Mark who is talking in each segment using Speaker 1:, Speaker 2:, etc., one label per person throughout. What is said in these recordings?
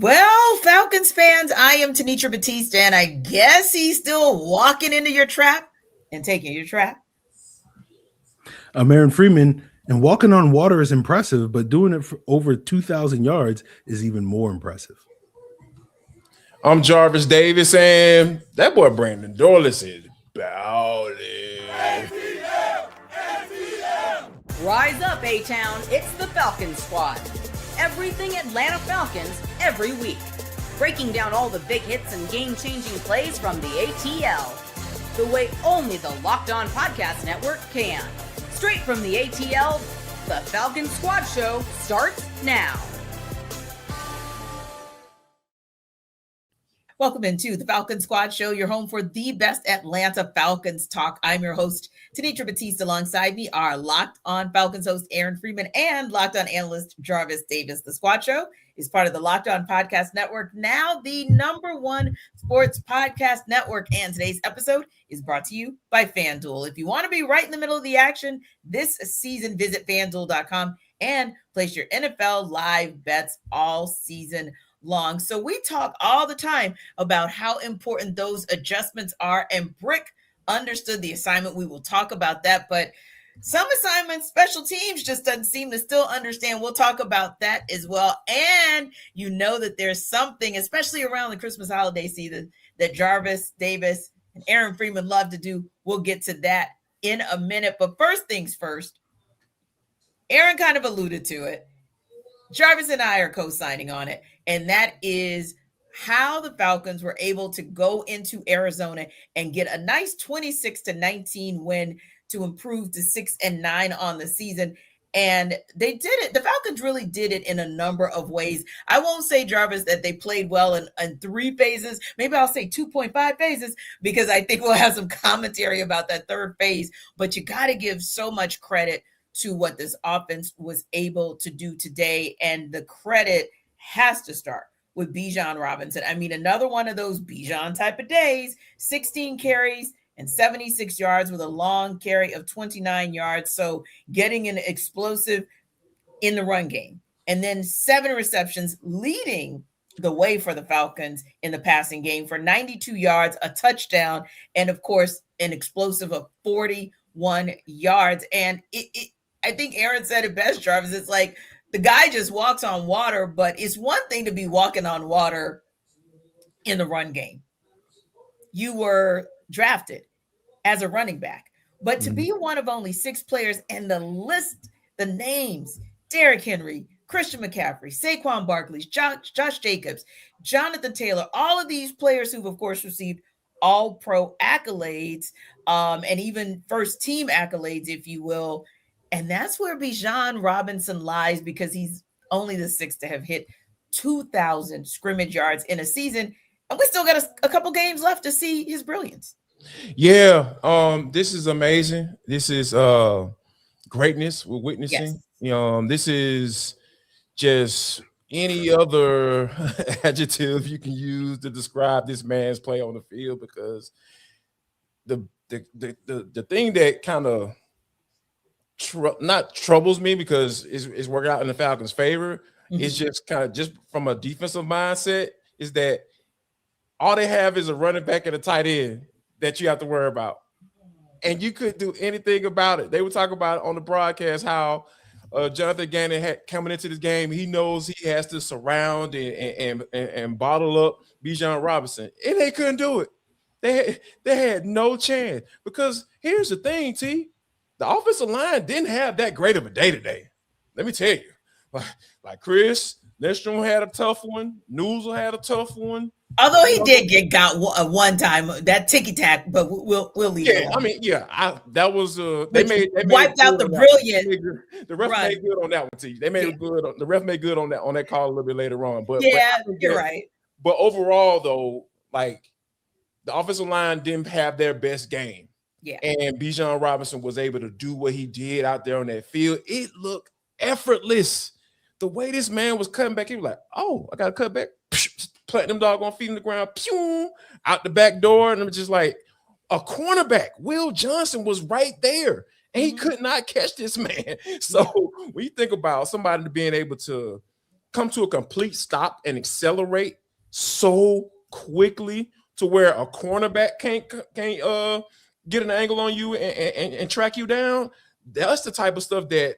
Speaker 1: Well, Falcons fans, I am Tenitra Batiste, and I guess he's still walking into your trap and taking your trap.
Speaker 2: I'm Aaron Freeman, and walking on water is impressive, but doing it for over 2,000 yards is even more impressive.
Speaker 3: I'm Jarvis Davis, and that boy Brandon Dorlis is bowling.
Speaker 4: Rise up, A-Town. It's the Falcons Squad. Everything Atlanta Falcons every week. Breaking down all the big hits and game-changing plays from the ATL. The way only the Locked On Podcast Network can. Straight from the ATL, the Falcons Squad Show starts now.
Speaker 1: Welcome into the Falcons Squad Show, your home for the best Atlanta Falcons talk. I'm your host, Tenitra Batiste. Alongside me are Locked On Falcons host Aaron Freeman and Locked On analyst Jarvis Davis. The Squad Show is part of the Locked On Podcast Network, now the #1 sports podcast network. And today's episode is brought to you by FanDuel. If you want to be right in the middle of the action this season, visit FanDuel.com and place your NFL live bets all season long. So we talk all the time about how important those adjustments are, and Brick understood the assignment. We will talk about that, but some assignments, special teams just doesn't seem to still understand. We'll talk about that as well. And you know that there's something, especially around the Christmas holiday season, that Jarvis Davis and Aaron Freeman love to do. We'll get to that in a minute. But first things first, Aaron kind of alluded to it. Jarvis and I are co-signing on it, and that is how the Falcons were able to go into Arizona and get a nice 26-19 win to improve to 6-9 on the season. And they did it. The Falcons really did it in a number of ways. I won't say, Jarvis, that they played well in 3 phases. Maybe I'll say 2.5 phases, because I think we'll have some commentary about that third phase. But you got to give so much credit to what this offense was able to do today. And the credit has to start with Bijan Robinson. I mean, another one of those Bijan type of days, 16 carries and 76 yards with a long carry of 29 yards. So getting an explosive in the run game, and then 7 receptions, leading the way for the Falcons in the passing game for 92 yards, a touchdown, and of course, an explosive of 41 yards. And I think Aaron said it best, Jarvis. It's like the guy just walks on water, but it's one thing to be walking on water in the run game. You were drafted as a running back, but to be one of only 6 players, and the list, the names, Derrick Henry, Christian McCaffrey, Saquon Barkley, Josh Jacobs, Jonathan Taylor, all of these players who've, of course, received all-pro accolades, and even first-team accolades, if you will. And that's where Bijan Robinson lies, because he's only the 6th to have hit 2,000 scrimmage yards in a season. And we still got a couple games left to see his brilliance.
Speaker 3: Yeah, this is amazing. This is greatness we're witnessing.
Speaker 1: Yes.
Speaker 3: This is just any other adjective you can use to describe this man's play on the field, because the thing that kind of not troubles me, because it's working out in the Falcons' favor. It's just kind of, just from a defensive mindset, is that all they have is a running back and a tight end that you have to worry about, and you couldn't do anything about it. They would talk about it on the broadcast how Jonathan Gannon had coming into this game. He knows he has to surround and bottle up Bijan Robinson, and they couldn't do it. They had no chance, because here's the thing, T. The offensive line didn't have that great of a day today. Let me tell you. Like Chris Nestrom had a tough one. Newsel had a tough one.
Speaker 1: Although he did got one time that ticky tack, but we'll leave it.
Speaker 3: I mean, that was they
Speaker 1: wiped out the brilliant.
Speaker 3: The ref made good on that one, T. They made good. The ref made good on that call a little bit later on. But
Speaker 1: you're right.
Speaker 3: But overall, though, like, the offensive line didn't have their best game.
Speaker 1: Yeah.
Speaker 3: And Bijan Robinson was able to do what he did out there on that field. It looked effortless. The way this man was cutting back, he was like, oh, I got to cut back. Planting them doggone feet in the ground. Pew, out the back door. And I'm just like, a cornerback, Will Johnson, was right there. And he could not catch this man. So when you think about somebody being able to come to a complete stop and accelerate so quickly to where a cornerback can't get an angle on you and track you down. That's the type of stuff that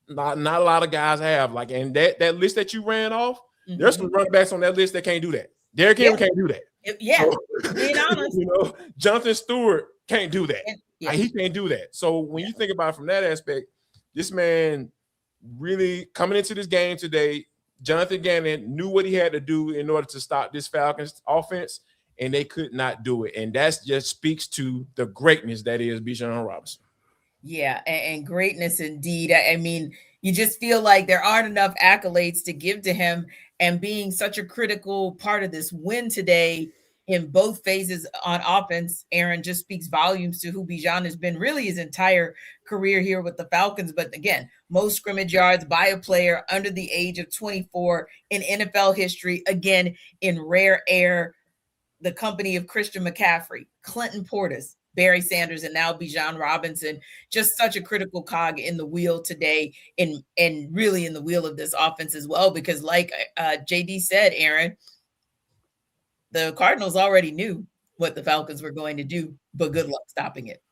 Speaker 3: not a lot of guys have. Like, and that list that you ran off, there's some running backs on that list that can't do that. Derrick Henry can't do that.
Speaker 1: Yeah,
Speaker 3: so,
Speaker 1: being honest.
Speaker 3: Jonathan Stewart can't do that.
Speaker 1: Yeah.
Speaker 3: He can't do that. So when you think about it from that aspect, this man really coming into this game today, Jonathan Gannon knew what he had to do in order to stop this Falcons offense, and they could not do it. And that just speaks to the greatness that is Bijan Robinson.
Speaker 1: Yeah, and greatness indeed. I mean, you just feel like there aren't enough accolades to give to him, and being such a critical part of this win today in both phases on offense, Aaron, just speaks volumes to who Bijan has been really his entire career here with the Falcons. But again, most scrimmage yards by a player under the age of 24 in NFL history, again, in rare air, the company of Christian McCaffrey, Clinton Portis, Barry Sanders, and now Bijan Robinson. Just such a critical cog in the wheel today, and really in the wheel of this offense as well, because like JD said, Aaron, the Cardinals already knew what the Falcons were going to do, but good luck stopping it.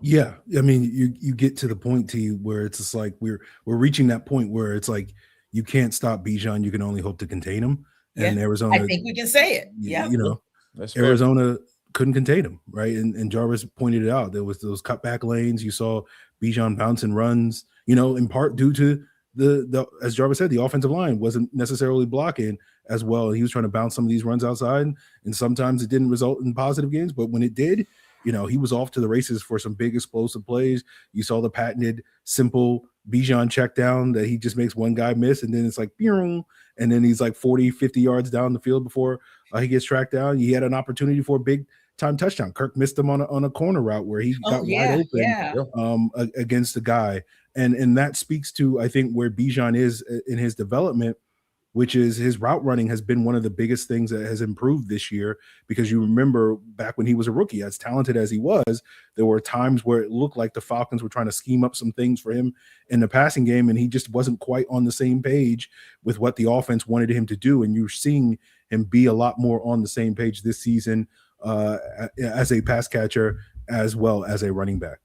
Speaker 2: Yeah, I mean, you get to the point where it's just like we're reaching that point where it's like you can't stop Bijan, you can only hope to contain him. And Arizona,
Speaker 1: I think we can say it. Yeah,
Speaker 3: that's
Speaker 2: Arizona couldn't contain him, right? And Jarvis pointed it out. There was those cutback lanes. You saw Bijan bouncing runs, in part due to the as Jarvis said, the offensive line wasn't necessarily blocking as well. He was trying to bounce some of these runs outside, and sometimes it didn't result in positive gains. But when it did, he was off to the races for some big explosive plays. You saw the patented simple Bijan check down that he just makes one guy miss, and then it's like, and then he's like 40, 50 yards down the field before he gets tracked down. He had an opportunity for a big time touchdown. Kirk missed him on a corner route where he got wide open against the guy. And that speaks to, I think, where Bijan is in his development, which is his route running has been one of the biggest things that has improved this year. Because you remember back when he was a rookie, as talented as he was, there were times where it looked like the Falcons were trying to scheme up some things for him in the passing game, and he just wasn't quite on the same page with what the offense wanted him to do. And you're seeing him be a lot more on the same page this season as a pass catcher as well as a running back.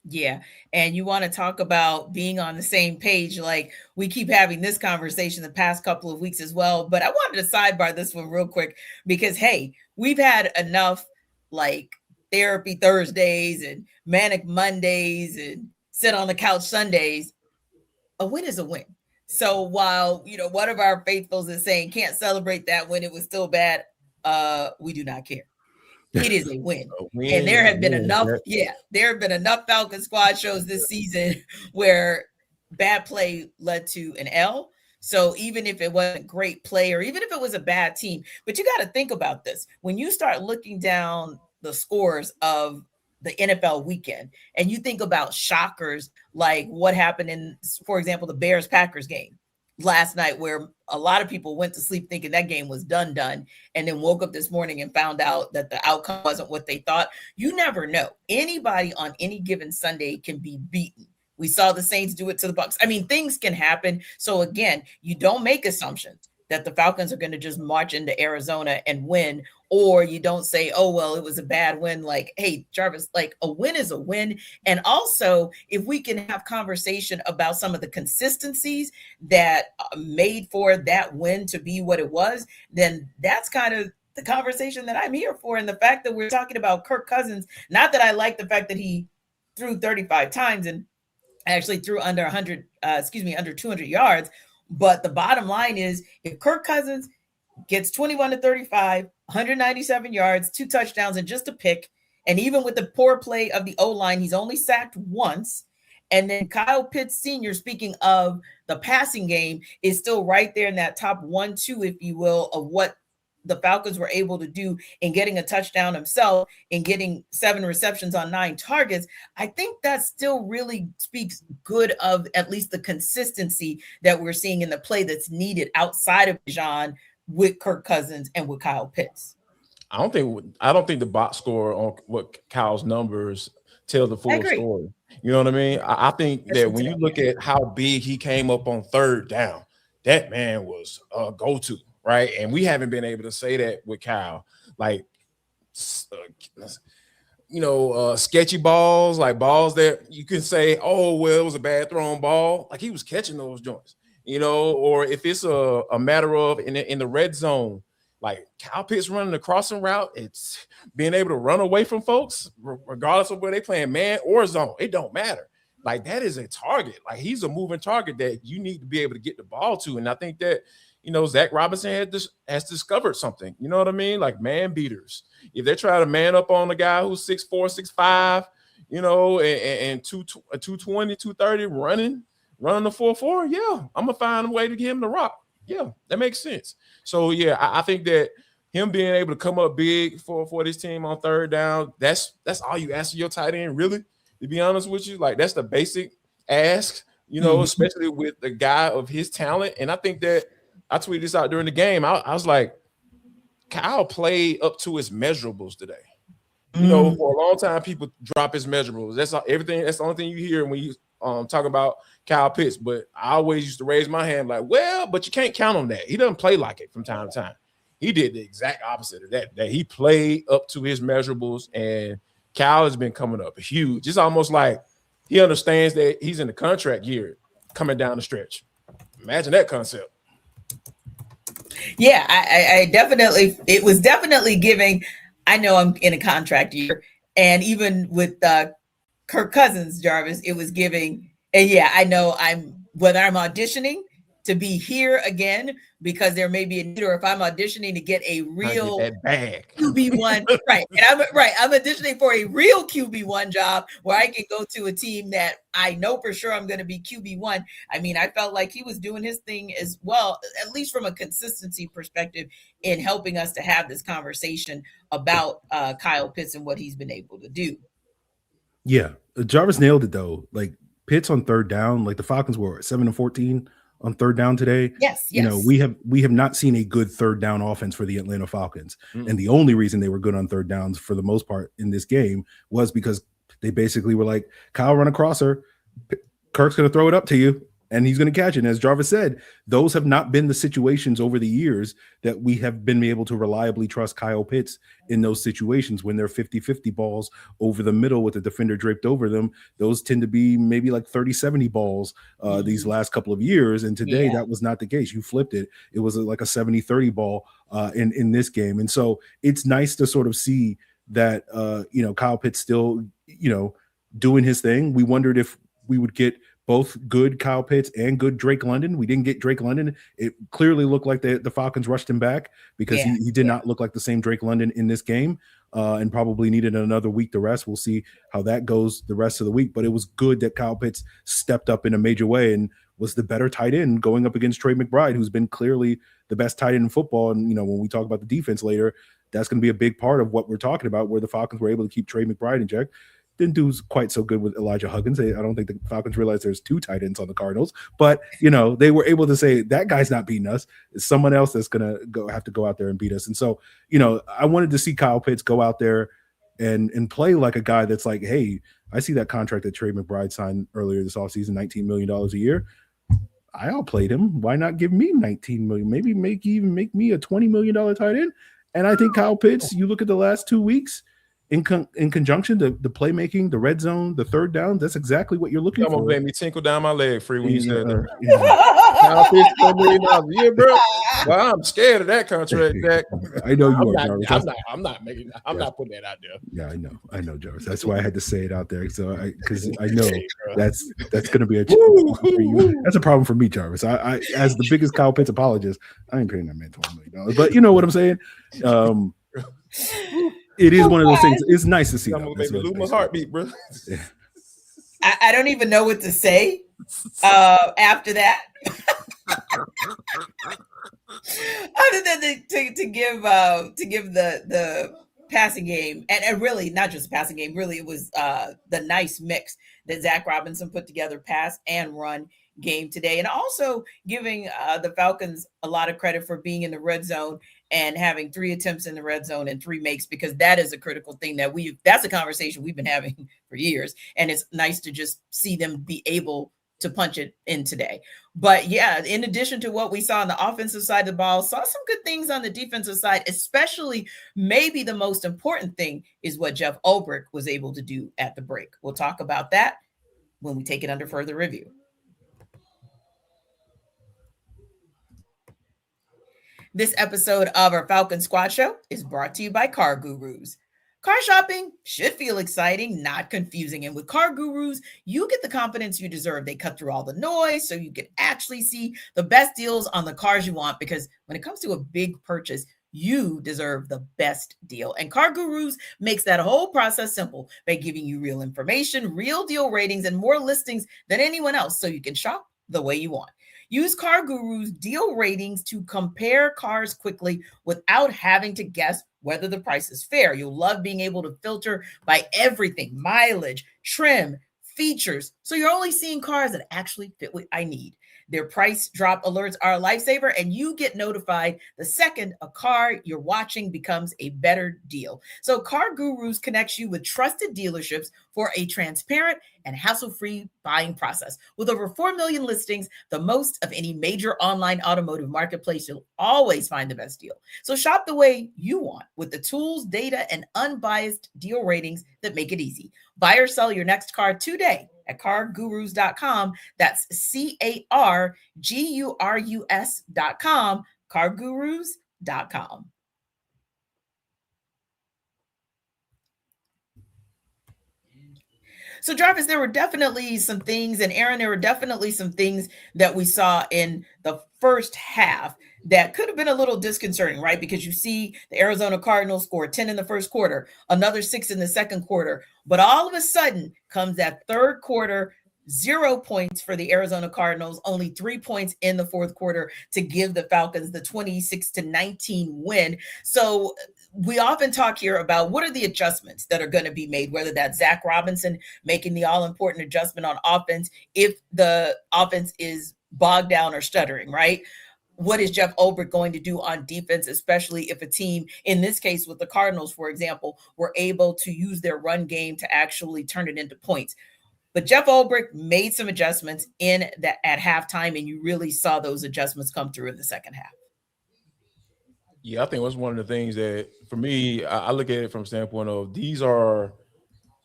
Speaker 1: Yeah. And you want to talk about being on the same page. Like, we keep having this conversation the past couple of weeks as well. But I wanted to sidebar this one real quick because, hey, we've had enough like therapy Thursdays and manic Mondays and sit on the couch Sundays. A win is a win. So while, one of our faithfuls is saying can't celebrate that when it was still bad, we do not care. It is a win. And there have been enough. Yeah, there have been enough Falcon squad shows this season where bad play led to an L. So even if it wasn't great play, or even if it was a bad team, but you got to think about this. When you start looking down the scores of the NFL weekend and you think about shockers, like what happened in, for example, the Bears-Packers game last night, where a lot of people went to sleep thinking that game was done, and then woke up this morning and found out that the outcome wasn't what they thought. You never know. Anybody on any given Sunday can be beaten. We saw the Saints do it to the Bucs. I mean, things can happen. So again, you don't make assumptions that the Falcons are going to just march into Arizona and win, or you don't say, oh, well, it was a bad win. Like, hey, Jarvis, like, a win is a win. And also, if we can have conversation about some of the consistencies that made for that win to be what it was, then that's kind of the conversation that I'm here for. And the fact that we're talking about Kirk Cousins, not that I like the fact that he threw 35 times and actually threw under 200 yards. But the bottom line is, if Kirk Cousins gets 21 to 35, 197 yards, 2 touchdowns, and just a pick, and even with the poor play of the O-line, he's only sacked once. And then Kyle Pitts Sr., speaking of the passing game, is still right there in that top 1-2, if you will, of what the Falcons were able to do in getting a touchdown himself and getting 7 receptions on 9 targets. I think that still really speaks good of at least the consistency that we're seeing in the play that's needed outside of Bijan with Kirk Cousins and with Kyle Pitts.
Speaker 3: I don't think the box score on what Kyle's numbers tell the full story. You know what I mean? I think that when you look at how big he came up on third down, that man was a go-to, right? And we haven't been able to say that with Kyle. Like, sketchy balls, like balls that you can say, oh, well, it was a bad thrown ball. Like, he was catching those joints, or if it's a matter of in the red zone, like Kyle Pitts running the crossing route, it's being able to run away from folks, regardless of where they playing man or zone. It don't matter. Like, that is a target. Like, he's a moving target that you need to be able to get the ball to. And I think that, Zach Robinson has discovered something. You know what I mean? Like, man beaters. If they try to man up on a guy who's 6'4", 6'5", and 220, 230 running the 4.4, yeah, I'm gonna find a way to get him to rock. Yeah, that makes sense. So yeah, I think that him being able to come up big for this team on third down, that's all you ask of your tight end, really. To be honest with you, like, that's the basic ask, especially with the guy of his talent. And I think that I tweeted this out during the game. I was like, Kyle played up to his measurables today. For a long time, people drop his measurables. That's everything. That's the only thing you hear when you talk about Kyle Pitts. But I always used to raise my hand like, well, but you can't count on that. He doesn't play like it from time to time. He did the exact opposite of that. That he played up to his measurables, and Kyle has been coming up huge. It's almost like he understands that he's in the contract year coming down the stretch. Imagine that concept.
Speaker 1: Yeah, I definitely, it was definitely giving. I know I'm in a contract year, and even with Kirk Cousins, Jarvis, it was giving. And yeah, I know whether I'm auditioning to be here again, because there may be a need, or if I'm auditioning to get a real QB1, right? And I'm auditioning for a real QB1 job where I can go to a team that I know for sure I'm going to be QB1. I mean, I felt like he was doing his thing as well, at least from a consistency perspective, in helping us to have this conversation about Kyle Pitts and what he's been able to do.
Speaker 2: Yeah, Jarvis nailed it though. Like, Pitts on third down, like the Falcons were 7-14 on third down today.
Speaker 1: Yes.
Speaker 2: We have not seen a good third down offense for the Atlanta Falcons. And the only reason they were good on third downs for the most part in this game was because they basically were like, Kyle, run a crosser, Kirk's going to throw it up to you, and he's going to catch it. And as Jarvis said, those have not been the situations over the years that we have been able to reliably trust Kyle Pitts in those situations when they're 50-50 balls over the middle with the defender draped over them. Those tend to be maybe like 30-70 balls these last couple of years. And today that was not the case. You flipped it. It was like a 70-30 ball in this game. And so it's nice to sort of see that, Kyle Pitts still, doing his thing. We wondered if we would get both good Kyle Pitts and good Drake London. We didn't get Drake London. It clearly looked like the Falcons rushed him back because he did not look like the same Drake London in this game, and probably needed another week to rest. We'll see how that goes the rest of the week. But it was good that Kyle Pitts stepped up in a major way and was the better tight end going up against Trey McBride, who's been clearly the best tight end in football. And, when we talk about the defense later, that's going to be a big part of what we're talking about, where the Falcons were able to keep Trey McBride in check. Didn't do quite so good with Elijah Huggins. I don't think the Falcons realized there's two tight ends on the Cardinals, but they were able to say that guy's not beating us. It's someone else that's gonna have to go out there and beat us. And so, I wanted to see Kyle Pitts go out there and play like a guy that's like, hey, I see that contract that Trey McBride signed earlier this offseason, $19 million a year. I outplayed him. Why not give me $19 million? Maybe make me a $20 million tight end. And I think Kyle Pitts, you look at the last 2 weeks, in conjunction, the playmaking, the red zone, the third down, that's exactly what you're looking for.
Speaker 3: Come on, made me tinkle down my leg, Free, when you said that. Kyle Pitts, $1 million a year, bro. Well, I'm scared of that contract, Jack.
Speaker 2: I know you are, Jarvis.
Speaker 3: I'm not putting that out there.
Speaker 2: Yeah, I know, Jarvis. That's why I had to say it out there. So because I know that's going to be a problem for you. That's a problem for me, Jarvis. I as the biggest Kyle Pitts apologist, I ain't paying that man $20 million. But you know what I'm saying? It is one of those things. It's nice to see.
Speaker 3: I'm gonna make me lose my heartbeat, bro.
Speaker 2: Yeah.
Speaker 1: I don't even know what to say after that, other than to give the passing game, and really not just the passing game. Really, it was the nice mix that Zach Robinson put together, pass and run game today, and also giving the Falcons a lot of credit for being in the red zone and having 3 attempts in the red zone and 3 makes, because that is a critical thing that's a conversation we've been having for years. And it's nice to just see them be able to punch it in today. But yeah, in addition to what we saw on the offensive side of the ball, saw some good things on the defensive side, especially maybe the most important thing is what Jeff Ulbrich was able to do at the break. We'll talk about that when we take it under further review. This episode of our Falcon Squad Show is brought to you by Car Gurus. Car shopping should feel exciting, not confusing. And with Car Gurus, you get the confidence you deserve. They cut through all the noise so you can actually see the best deals on the cars you want, because when it comes to a big purchase, you deserve the best deal. And Car Gurus makes that whole process simple by giving you real information, real deal ratings, and more listings than anyone else so you can shop the way you want. Use Car Gurus deal ratings to compare cars quickly without having to guess whether the price is fair. You'll love being able to filter by everything: mileage, trim, features. So you're only seeing cars that actually fit what I need. Their price drop alerts are a lifesaver, and you get notified the second a car you're watching becomes a better deal. So Car Gurus connects you with trusted dealerships for a transparent and hassle-free buying process. With over 4 million listings, the most of any major online automotive marketplace, you'll always find the best deal. So shop the way you want with the tools, data, and unbiased deal ratings that make it easy. Buy or sell your next car today at cargurus.com. That's CARGURUS.com, cargurus.com. So Jarvis, there were definitely some things, and Aaron, there were definitely some things that we saw in the first half that could have been a little disconcerting, right? Because you see the Arizona Cardinals score 10 in the first quarter, another 6 in the second quarter. But all of a sudden comes that third quarter, 0 points for the Arizona Cardinals, only 3 points in the fourth quarter to give the Falcons the 26-19 win. So we often talk here about what are the adjustments that are going to be made, whether that's Zach Robinson making the all-important adjustment on offense if the offense is bogged down or stuttering, right? What is Jeff Ulbrich going to do on defense, especially if a team, in this case with the Cardinals, for example, were able to use their run game to actually turn it into points? But Jeff Ulbrich made some adjustments in that at halftime, and you really saw those adjustments come through in the second half.
Speaker 3: Yeah, I think that's one of the things that, for me, I look at it from the standpoint of these are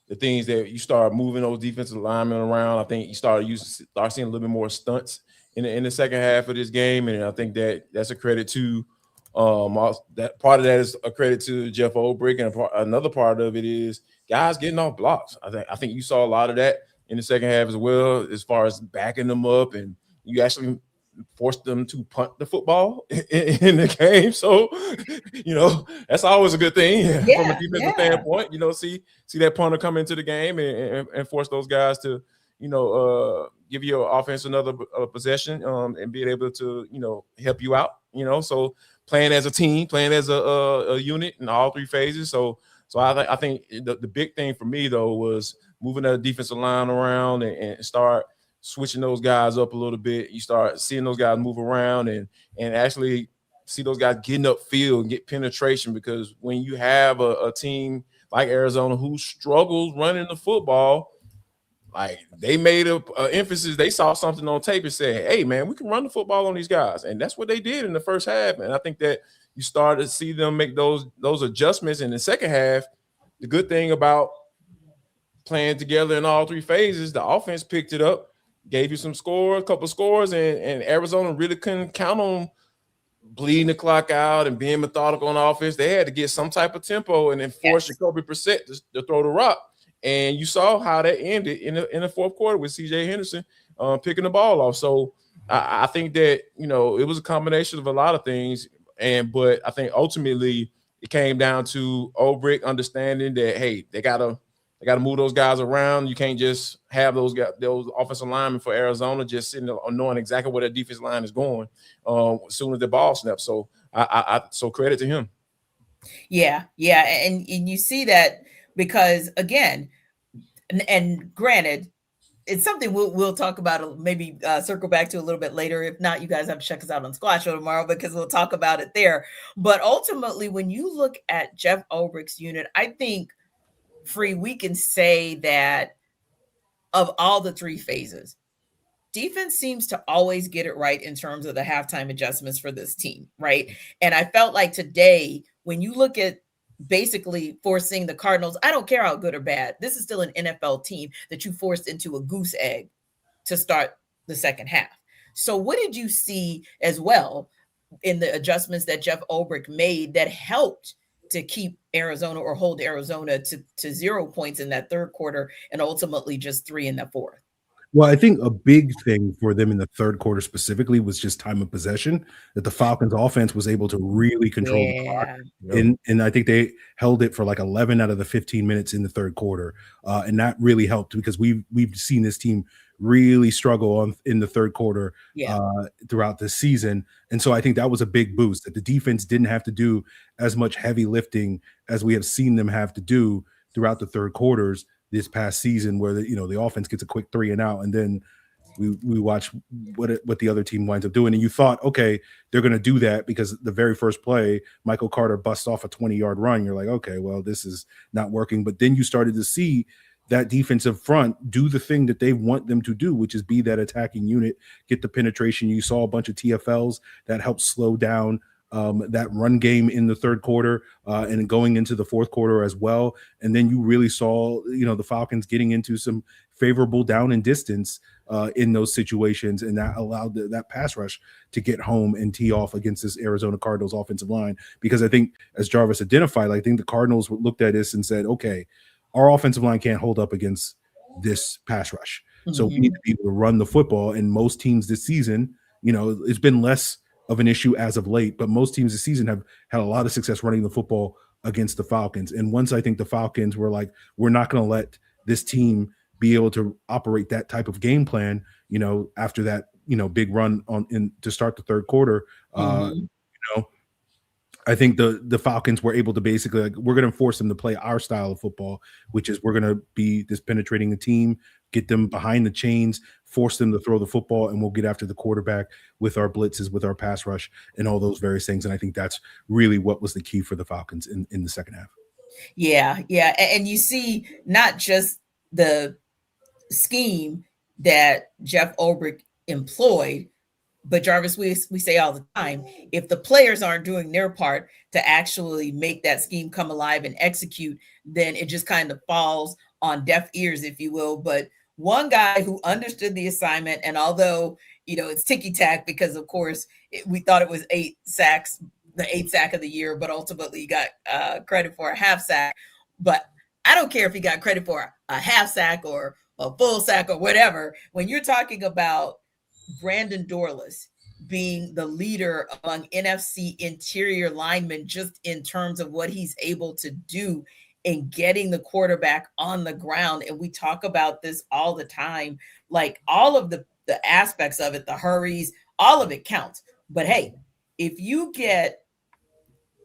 Speaker 3: the things that you start moving those defensive linemen around. I think you start seeing a little bit more stunts in the second half of this game, and I think that's a credit to that. Part of that is a credit to Jeff Ulbrich, and another part of it is guys getting off blocks. I think you saw a lot of that in the second half as well, as far as backing them up, and you actually forced them to punt the football in the game. So, that's always a good thing from a defensive standpoint. See that punter come into the game and force those guys to, give your offense another possession and being able to, help you out. So playing as a team, playing as a unit in all three phases. So I think the big thing for me though was moving that defensive line around and start switching those guys up a little bit. You start seeing those guys move around and actually see those guys getting upfield and get penetration, because when you have a team like Arizona who struggles running the football, like they made an emphasis. They saw something on tape and said, hey, man, we can run the football on these guys. And that's what they did in the first half. And I think that you started to see them make those adjustments in the second half. The good thing about playing together in all three phases, the offense picked it up, gave you a couple scores, and Arizona really couldn't count on bleeding the clock out and being methodical on offense. They had to get some type of tempo and then force Jacoby Brissett to throw the rock. And you saw how that ended in the fourth quarter with C.J. Henderson picking the ball off. So I think that, it was a combination of a lot of things. But I think ultimately it came down to Ulbrich understanding that, hey, they gotta move those guys around. You can't just have those offensive linemen for Arizona just sitting there knowing exactly where that defense line is going as soon as the ball snaps. So so credit to him.
Speaker 1: Yeah. And you see that because, again, and granted, it's something we'll talk about, maybe circle back to a little bit later. If not, you guys have to check us out on Squad Show tomorrow because we'll talk about it there. But ultimately, when you look at Jeff Ulbrich's unit, I think, we can say that of all the three phases, defense seems to always get it right in terms of the halftime adjustments for this team, right? And I felt like today, when you look at basically forcing the Cardinals, I don't care how good or bad, this is still an NFL team that you forced into a goose egg to start the second half. So what did you see as well in the adjustments that Jeff Ulbrich made that helped to keep Arizona or hold Arizona to 0 points in that third quarter and ultimately just 3 in the fourth?
Speaker 2: Well, I think a big thing for them in the third quarter specifically was just time of possession, that the Falcons offense was able to really control the clock. And I think they held it for like 11 out of the 15 minutes in the third quarter. And that really helped because we've seen this team really struggle in the third quarter throughout the season. And so I think that was a big boost, that the defense didn't have to do as much heavy lifting as we have seen them have to do throughout the third quarters this past season, where the offense gets a quick 3 and out, and then we watch what the other team winds up doing. And you thought, okay, they're going to do that because the very first play, Michael Carter busts off a 20-yard run. You're like, okay, well, this is not working. But then you started to see that defensive front do the thing that they want them to do, which is be that attacking unit, get the penetration. You saw a bunch of TFLs that helped slow down that run game in the third quarter and going into the fourth quarter as well. And then you really saw, the Falcons getting into some favorable down and distance in those situations. And that allowed that pass rush to get home and tee off against this Arizona Cardinals offensive line. Because I think, as Jarvis identified, I think the Cardinals looked at this and said, okay, our offensive line can't hold up against this pass rush. Mm-hmm. So we need to be able to run the football. And most teams this season, it's been less of an issue as of late, but most teams this season have had a lot of success running the football against the Falcons. And once I think the Falcons were like, we're not going to let this team be able to operate that type of game plan, after that, big run to start the third quarter, I think the Falcons were able to basically, we're going to force them to play our style of football, which is we're going to be this penetrating the team, get them behind the chains, force them to throw the football, and we'll get after the quarterback with our blitzes, with our pass rush, and all those various things. And I think that's really what was the key for the Falcons in the second half.
Speaker 1: Yeah. And you see not just the scheme that Jeff Ulbrich employed, but Jarvis, we say all the time, if the players aren't doing their part to actually make that scheme come alive and execute, then it just kind of falls on deaf ears, if you will. But one guy who understood the assignment, and although, it's ticky-tack because, of course, we thought it was 8 sacks, the 8th sack of the year, but ultimately he got credit for a half sack. But I don't care if he got credit for a half sack or a full sack or whatever. When you're talking about Brandon Dorlis being the leader among NFC interior linemen, just in terms of what he's able to do in getting the quarterback on the ground. And we talk about this all the time, like all of the aspects of it, the hurries, all of it counts. But hey, if you get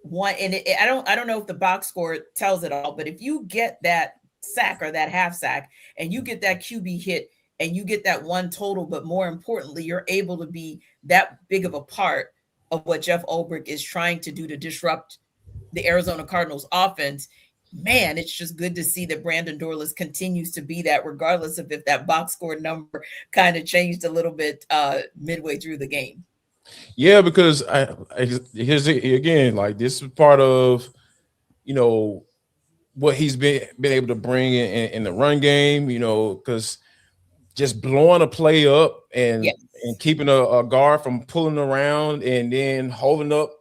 Speaker 1: one, and I don't know if the box score tells it all, but if you get that sack or that half sack and you get that QB hit, and you get that one total, but more importantly, you're able to be that big of a part of what Jeff Ulbrich is trying to do to disrupt the Arizona Cardinals offense. Man, it's just good to see that Brandon Dorlis continues to be that, regardless of if that box score number kind of changed a little bit midway through the game.
Speaker 3: Yeah, because here's again, like, this is part of, what he's been able to bring in the run game, because just blowing a play up and keeping a guard from pulling around and then holding up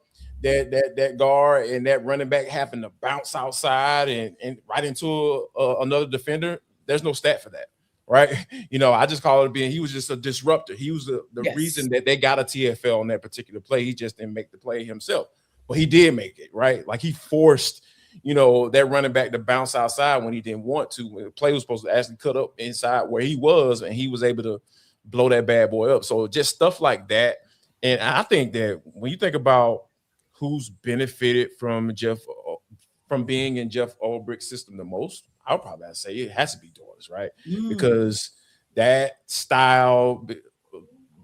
Speaker 3: that guard, and that running back having to bounce outside and right into another defender. There's no stat for that, right? I just call it he was just a disruptor. He was the reason that they got a TFL on that particular play. He just didn't make the play himself, but he did make it, right? Like, he forced that running back to bounce outside when he didn't want to, when the play was supposed to actually cut up inside where he was, and he was able to blow that bad boy up. So just stuff like that. And I think that when you think about who's benefited from being in Jeff Ulbrich's system the most, I'll probably say it has to be Dorlis, right? Because that style,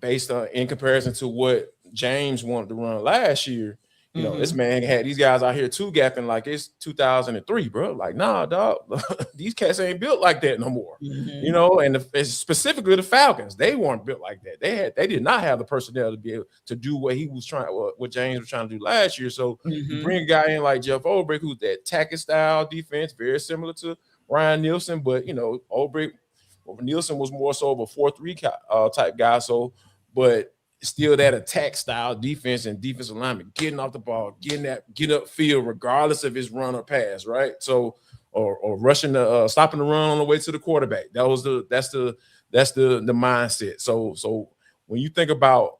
Speaker 3: based on in comparison to what James wanted to run last year, You know, this man had these guys out here two gapping like it's 2003, bro. Like, nah, dog, these cats ain't built like that no more. You know, and specifically the Falcons, they weren't built like that. They did not have the personnel to be able to do what he was trying, what James was trying to do last year. So you bring a guy in like Jeff Ulbrich, who's that tackle style defense, very similar to Ryan Nielsen, but you know, Nielsen was more so of a 4-3 type guy. So, but still that attack style defense and defensive alignment, getting off the ball, get upfield, regardless if it's run or pass, right? So, or rushing stopping the run on the way to the quarterback. That's the mindset. So when you think about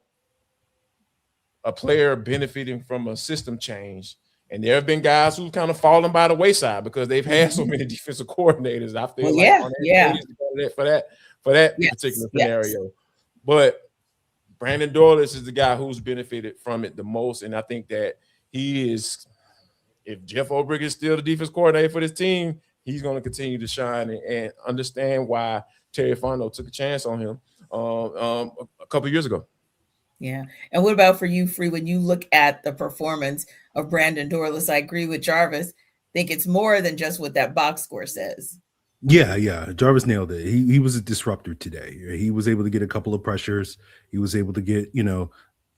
Speaker 3: a player benefiting from a system change, and there have been guys who've kind of fallen by the wayside because they've had so many defensive coordinators. I feel for that particular scenario, but Brandon Dorlis is the guy who's benefited from it the most, and I think that he is. If Jeff Ulbrich is still the defense coordinator for this team, he's going to continue to shine and understand why Terry Fontenot took a chance on him a couple of years ago.
Speaker 1: Yeah. And what about for you, Free? When you look at the performance of Brandon Dorlis, I agree with Jarvis. I think it's more than just what that box score says.
Speaker 2: Yeah. Jarvis nailed it. He was a disruptor today. He was able to get a couple of pressures. He was able to get, you know,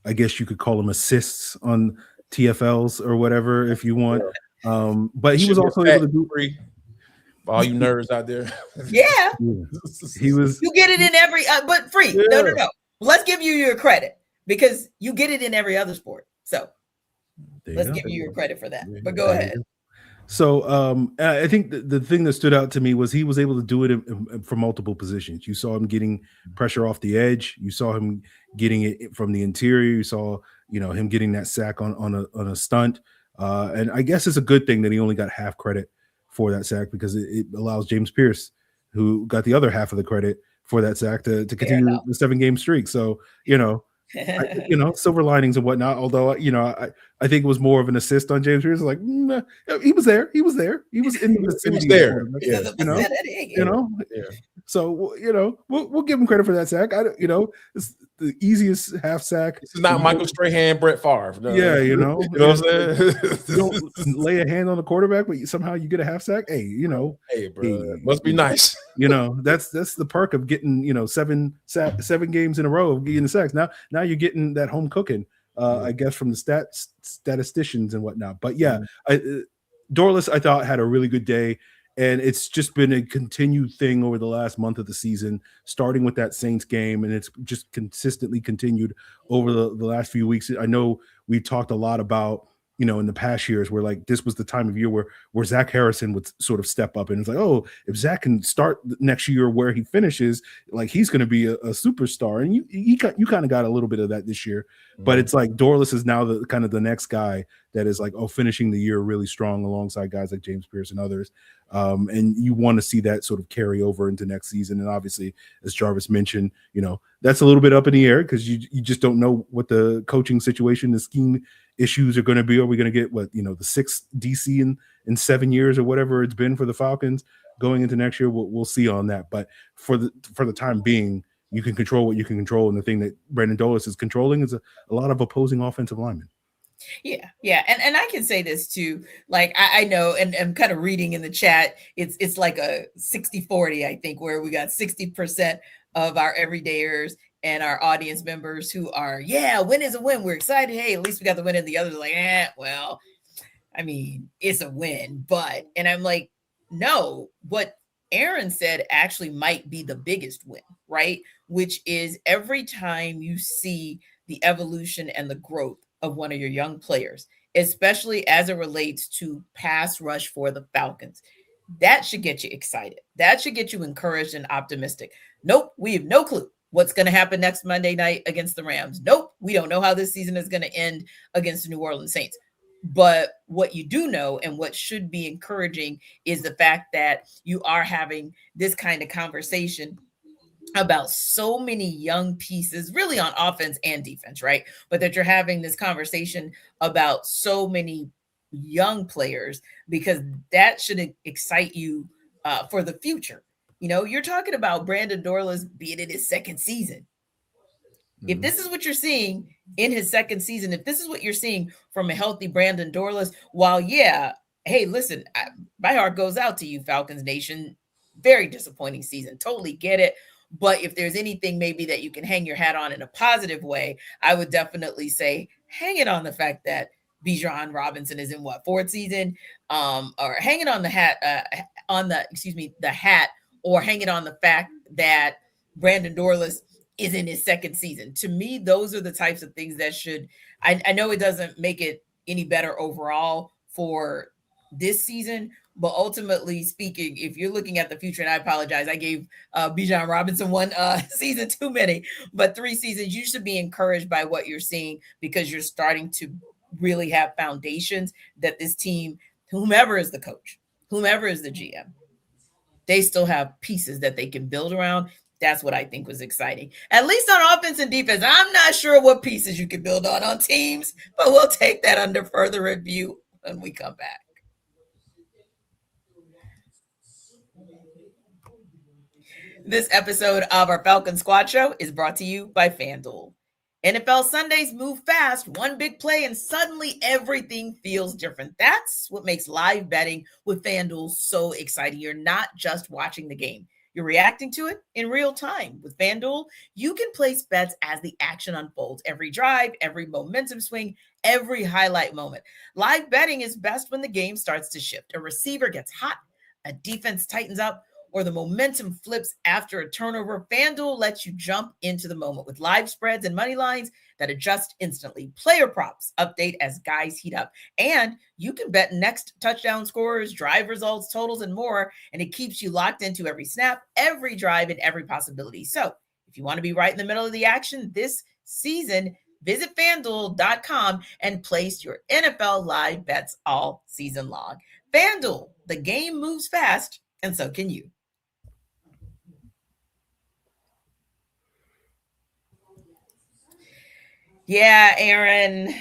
Speaker 2: I guess you could call them assists on TFLs or whatever if you want. But he was also able to do
Speaker 3: Free. All you nerds out there.
Speaker 1: Yeah.
Speaker 2: He was.
Speaker 1: You get it in every, but Free. Yeah. No. Let's give you your credit because you get it in every other sport. So let's give you your credit for that. But go ahead.
Speaker 2: So I think the thing that stood out to me was he was able to do it from multiple positions. You saw him getting pressure off the edge. You saw him getting it from the interior. You saw, you know, him getting that sack on a stunt. And I guess it's a good thing that he only got half credit for that sack because it allows James Pierce, who got the other half of the credit for that sack, to continue the 7-game streak. So, you know, silver linings and whatnot. Although, you know, I think it was more of an assist on James Pierce. Like, he was there. He was in the vicinity. You know. Yeah. So, you know, we'll give him credit for that sack. It's the easiest half sack.
Speaker 3: This is not Michael Strahan, Brett Favre.
Speaker 2: No. Yeah, you know
Speaker 3: what I'm saying?
Speaker 2: You don't lay a hand on the quarterback, but somehow you get a half sack. Hey, you know,
Speaker 3: bro, must be nice.
Speaker 2: You know, that's the perk of getting, you know, 7 games in a row of getting the sacks. Now you're getting that home cooking, I guess, from the statisticians and whatnot. But yeah, Dorlis, I thought, had a really good day. And it's just been a continued thing over the last month of the season, starting with that Saints game, and it's just consistently continued over the last few weeks. I know we talked a lot about, you know, in the past years where like this was the time of year where Zach Harrison would sort of step up, and it's like, oh, if Zach can start next year where he finishes, like he's going to be a superstar. And you kind of got a little bit of that this year, but it's like Dorlis is now the kind of the next guy that is like, finishing the year really strong alongside guys like James Pierce and others. And you want to see that sort of carry over into next season. And obviously, as Jarvis mentioned, you know, that's a little bit up in the air because you just don't know what the coaching situation, the scheme issues are going to be. Are we going to get the 6th DC in 7 years or whatever it's been for the Falcons going into next year? We'll see on that. But for the time being, you can control what you can control. And the thing that Brandon Dorlis is controlling is a lot of opposing offensive linemen.
Speaker 1: Yeah. And I can say this too. Like I know, and I'm kind of reading in the chat, it's like a 60-40, I think, where we got 60% of our everydayers and our audience members who are, win is a win. We're excited. Hey, at least we got the win. And the others are like, well, I mean, it's a win, but, and I'm like, no, what Aaron said actually might be the biggest win, right? Which is every time you see the evolution and the growth of one of your young players, especially as it relates to pass rush for the Falcons, that should get you excited. That should get you encouraged and optimistic. Nope, we have no clue what's going to happen next Monday night against the Rams. Nope, we don't know how this season is going to end against the New Orleans Saints. But what you do know and what should be encouraging is the fact that you are having this kind of conversation about so many young pieces, really on offense and defense, right? But that you're having this conversation about so many young players, because that should excite you for the future. You know, you're talking about Brandon Dorlis being in his 2nd season. If this is what you're seeing in his second season, if this is what you're seeing from a healthy Brandon Dorlis, while, yeah, hey, listen, my heart goes out to you, Falcons Nation. Very disappointing season. Totally get it. But if there's anything maybe that you can hang your hat on in a positive way, I would definitely say hang it on the fact that Bijan Robinson is in what, fourth season, or hang it on the hat, the hat, or hang it on the fact that Brandon Dorlis is in his second season. To me, those are the types of things that should, I know it doesn't make it any better overall for this season, but ultimately speaking, if you're looking at the future, and I apologize, I gave Bijan Robinson one season too many, but 3 seasons, you should be encouraged by what you're seeing because you're starting to really have foundations that this team, whomever is the coach, whomever is the GM, they still have pieces that they can build around. That's what I think was exciting. At least on offense and defense. I'm not sure what pieces you can build on teams, but we'll take that under further review when we come back. This episode of our Falcon Squad Show is brought to you by FanDuel. NFL Sundays move fast, one big play, and suddenly everything feels different. That's what makes live betting with FanDuel so exciting. You're not just watching the game. You're reacting to it in real time. With FanDuel, you can place bets as the action unfolds. Every drive, every momentum swing, every highlight moment. Live betting is best when the game starts to shift. A receiver gets hot, a defense tightens up, or the momentum flips after a turnover. FanDuel lets you jump into the moment with live spreads and money lines that adjust instantly. Player props update as guys heat up. And you can bet next touchdown scorers, drive results, totals, and more. And it keeps you locked into every snap, every drive, and every possibility. So if you want to be right in the middle of the action this season, visit FanDuel.com and place your NFL live bets all season long. FanDuel, the game moves fast, and so can you. Yeah, Aaron,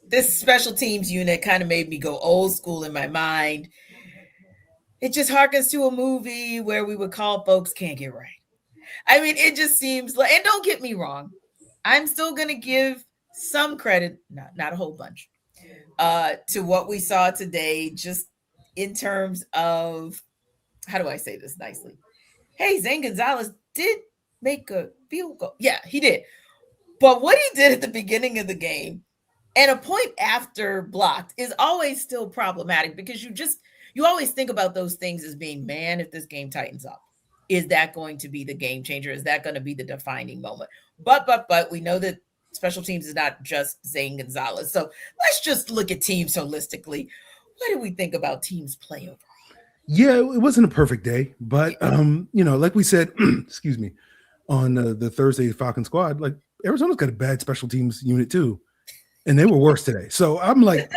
Speaker 1: this special teams unit kind of made me go old school in my mind. It just harkens to a movie where we would call folks can't get right. I mean, it just seems like, and don't get me wrong, I'm still going to give some credit, not a whole bunch, to what we saw today, just in terms of, how do I say this nicely? Hey, Zane Gonzalez did make a field goal. Yeah, he did. But what he did at the beginning of the game and a point after blocked is always still problematic because you always think about those things as being, man, if this game tightens up, is that going to be the game changer? Is that going to be the defining moment? But we know that special teams is not just Zane Gonzalez. So let's just look at teams holistically. What do we think about teams play overall?
Speaker 2: Yeah, it wasn't a perfect day, but like we said, excuse me, on the Thursday Falcon Squad, like Arizona's got a bad special teams unit too, and they were worse today. So I'm like,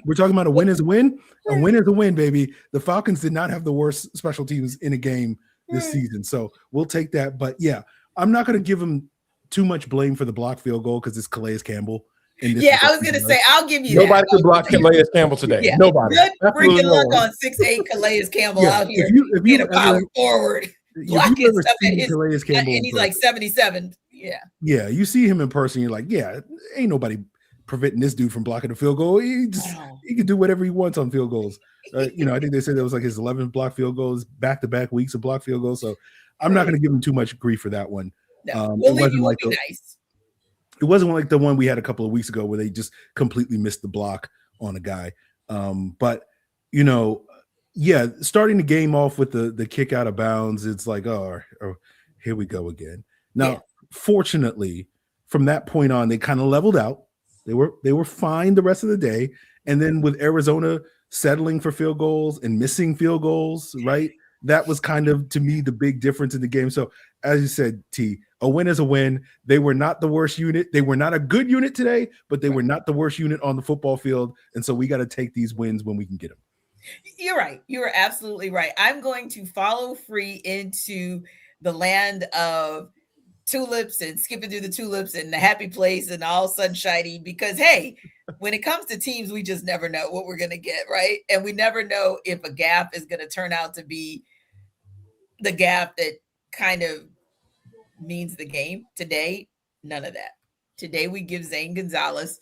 Speaker 2: we're talking about a win is a win. A win is a win, baby. The Falcons did not have the worst special teams in a game this season, so we'll take that. But yeah, I'm not going to give them too much blame for the block field goal because it's Calais Campbell.
Speaker 1: Yeah, I was going to say, I'll give you
Speaker 3: nobody could block Calais Campbell today. Yeah. Nobody.
Speaker 1: Good freaking luck on 6'8" Calais Campbell out here if you a power forward. Blocking stuff and he's like 77.
Speaker 2: Yeah, you see him in person, you're like, yeah, ain't nobody preventing this dude from blocking a field goal. He can do whatever he wants on field goals. I think they said that was like his 11th block field goals, back-to-back weeks of block field goals. So I'm not going to give him too much grief for that one.
Speaker 1: No, we'll be nice.
Speaker 2: It wasn't like the one we had a couple of weeks ago where they just completely missed the block on a guy. But starting the game off with the kick out of bounds, it's like, oh, here we go again. Now, fortunately, from that point on, they kind of leveled out. They were fine the rest of the day. And then with Arizona settling for field goals and missing field goals, right? That was kind of, to me, the big difference in the game. So as you said, T, a win is a win. They were not the worst unit. They were not a good unit today, but they were not the worst unit on the football field. And so we got to take these wins when we can get them.
Speaker 1: You're right. You're absolutely right. I'm going to follow Free into the land of tulips and skipping through the tulips and the happy place and all sunshiny because, hey, when it comes to teams, we just never know what we're going to get, right? And we never know if a gap is going to turn out to be the gap that kind of means the game today. None of that. Today we give Zane Gonzalez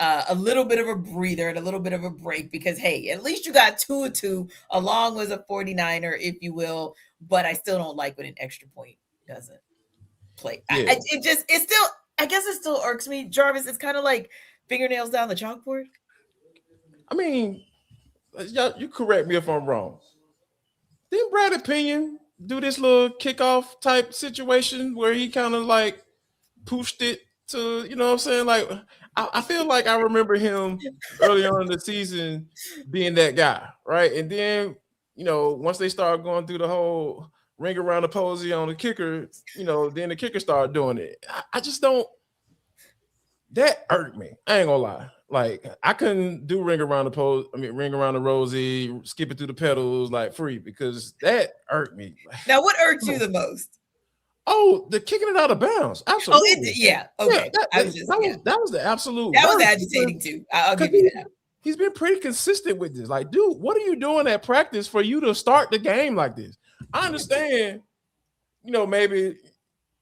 Speaker 1: a little bit of a breather and a little bit of a break because, hey, at least you got 2-2 along with a 49er, if you will. But I still don't like when an extra point doesn't play.
Speaker 3: Yeah.
Speaker 1: I guess it still irks me. Jarvis, it's kind of like fingernails down the chalkboard.
Speaker 3: I mean, you correct me if I'm wrong. Didn't Brad Pinion do this little kickoff type situation where he kind of like pushed it to, you know what I'm saying? Like, I feel like I remember him early on in the season being that guy, right? And then, you know, once they started going through the whole ring around the posy on the kicker, you know, then the kicker started doing it. I just don't. That irked me. I ain't gonna lie. Like, I couldn't do ring around the rosy, skip it through the pedals like free because that irked me.
Speaker 1: Now, what irked you the most?
Speaker 3: Oh, the kicking it out of bounds. Absolutely.
Speaker 1: Oh, yeah. Okay.
Speaker 3: Yeah, that was the absolute.
Speaker 1: That was agitating too. I'll give you that.
Speaker 3: He's been pretty consistent with this. Like, dude, what are you doing at practice for you to start the game like this? I understand, you know, maybe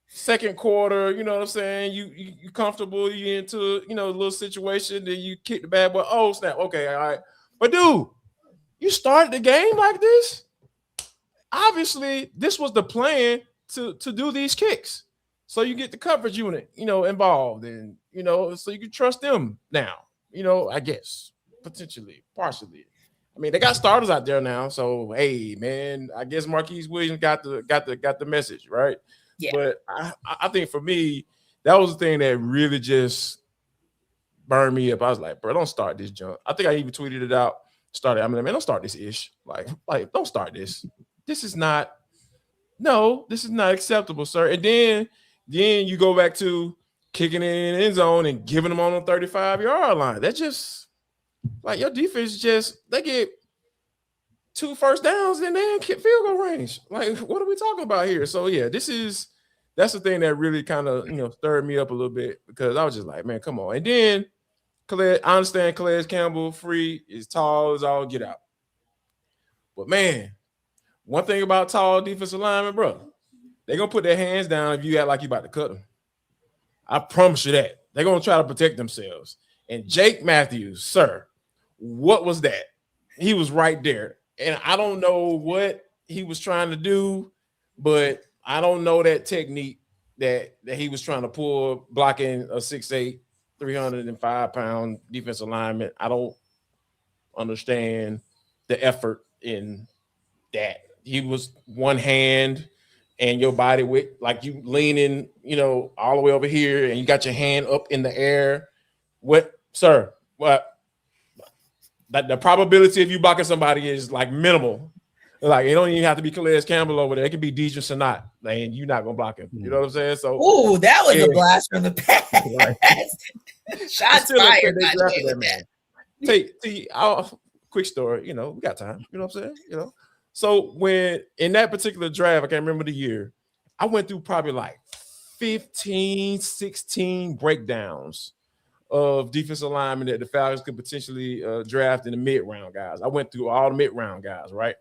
Speaker 3: second quarter, you know what I'm saying? You comfortable, you into, you know, a little situation, then you kick the bad boy. Oh, snap. Okay, all right. But dude, you started the game like this? Obviously, this was the plan to do these kicks. So you get the coverage unit, you know, involved, and, you know, so you can trust them now, you know, I guess, potentially, partially. I mean, they got starters out there now, so hey, man, I guess Marquise Williams got the message, right?
Speaker 1: Yeah.
Speaker 3: But I think for me, that was the thing that really just burned me up. I was like, bro, don't start this junk. I think I even tweeted it out. Man, don't start this ish. Like, don't start this. This is not acceptable, sir. And then you go back to kicking it in the end zone and giving them on the 35-yard line. That just, like, your defense they get 2 first downs and then field goal range. Like, what are we talking about here? So yeah, that's the thing that really kind of, you know, stirred me up a little bit because I was just like, man, come on. And then I understand Calais Campbell free is tall as all get out. But man, one thing about tall defensive linemen, bro, they're gonna put their hands down if you act like you about to cut them. I promise you that. They're gonna try to protect themselves. And Jake Matthews, sir, what was that? He was right there. And I don't know what he was trying to do, but I don't know that technique that he was trying to pull blocking a 6'8", 305-pound defensive lineman. I don't understand the effort in that. He was one hand and your body with, like, you leaning, you know, all the way over here and you got your hand up in the air. What, sir? What? The probability of you blocking somebody is like minimal. Like, it don't even have to be Calais Campbell over there. It could be Deidre Sanat, and you're not gonna block him. You know what I'm saying? So,
Speaker 1: ooh, that was a blast from the past. Right. Shots fired.
Speaker 3: That man. Quick story. You know, we got time. You know what I'm saying? You know. So when in that particular draft, I can't remember the year, I went through probably like 15, 16 breakdowns of defensive linemen that the Falcons could potentially draft in the mid-round guys. I went through all the mid-round guys, right?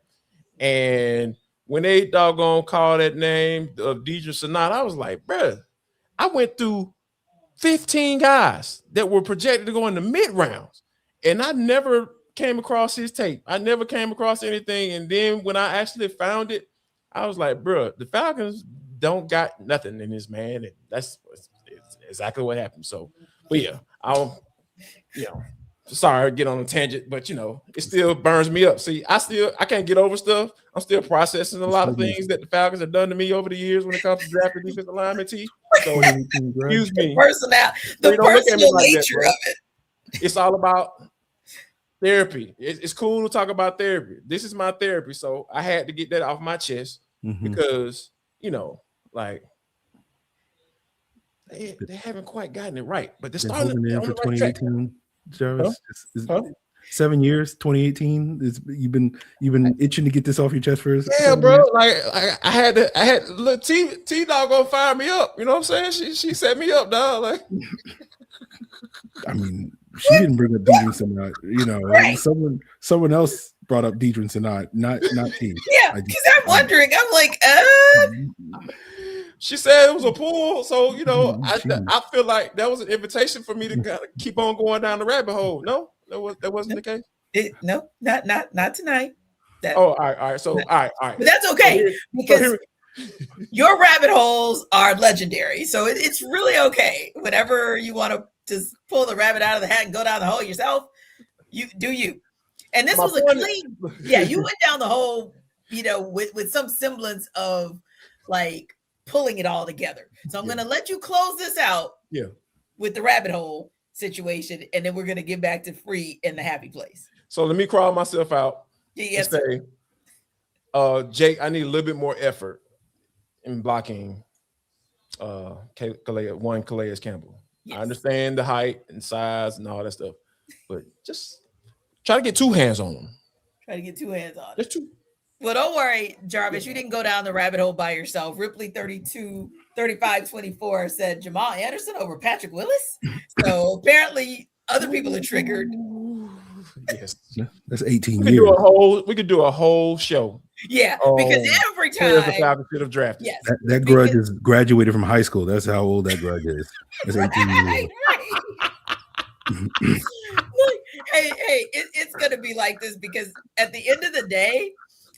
Speaker 3: And when they doggone called that name of Deidre Sanat, I was like, bruh, I went through 15 guys that were projected to go in the mid-rounds, and I never came across his tape. I never came across anything. And then when I actually found it, I was like, bruh, the Falcons don't got nothing in this man. And that's exactly what happened. So, but yeah, sorry, get on a tangent, but you know, it still burns me up. See, I can't get over stuff. I'm still processing a lot of things that the Falcons have done to me over the years when it comes to drafting defensive lineman. So excuse me.
Speaker 1: The personal nature of it.
Speaker 3: It's all about therapy. It's cool to talk about therapy. This is my therapy. So I had to get that off my chest because, you know, like, they haven't quite gotten it right, but they're starting to
Speaker 2: for 2018. Jarvis, 7 years, 2018. You've been itching to get this off your chest for us.
Speaker 3: Yeah, bro. Years. Like I had look, T Dog gonna fire me up. You know what I'm saying? She set me up, dog. Like,
Speaker 2: I mean, she didn't bring up Deidre Sanat. You know, right. Someone else brought up Deidre Sanat, not T.
Speaker 1: Yeah, because I'm wondering. I'm like,
Speaker 3: She said it was a pull, so
Speaker 2: Mm-hmm.
Speaker 3: I feel like that was an invitation for me to kind of keep on going down the rabbit hole. No, that wasn't the case.
Speaker 1: No, not tonight.
Speaker 3: All right. So all right.
Speaker 1: But that's okay because your rabbit holes are legendary. So it's really okay. Whenever you want to just pull the rabbit out of the hat and go down the hole yourself, you do you. And this was a clean. Yeah, you went down the hole, with some semblance of like pulling it all together. So I'm going to let you close this out.
Speaker 3: Yeah.
Speaker 1: With the rabbit hole situation, and then we're going to get back to free in the happy place.
Speaker 3: So let me crawl myself out.
Speaker 1: Yes.
Speaker 3: Say, Jake, I need a little bit more effort in blocking Calais Campbell. Yes. I understand the height and size and all that stuff, but just try to get two hands on him. Just two.
Speaker 1: Well, don't worry, Jarvis. You didn't go down the rabbit hole by yourself. Ripley 3524 said Jamal Anderson over Patrick Willis. So apparently other people are triggered.
Speaker 3: Yes.
Speaker 2: That's 18 years.
Speaker 3: We could do a whole show.
Speaker 1: Yeah, because every time
Speaker 3: the Falcons should have drafted.
Speaker 1: Yes.
Speaker 2: That grudge is graduated from high school. That's how old that grudge is. That's 18 years.
Speaker 1: Hey, it's gonna be like this because at the end of the day,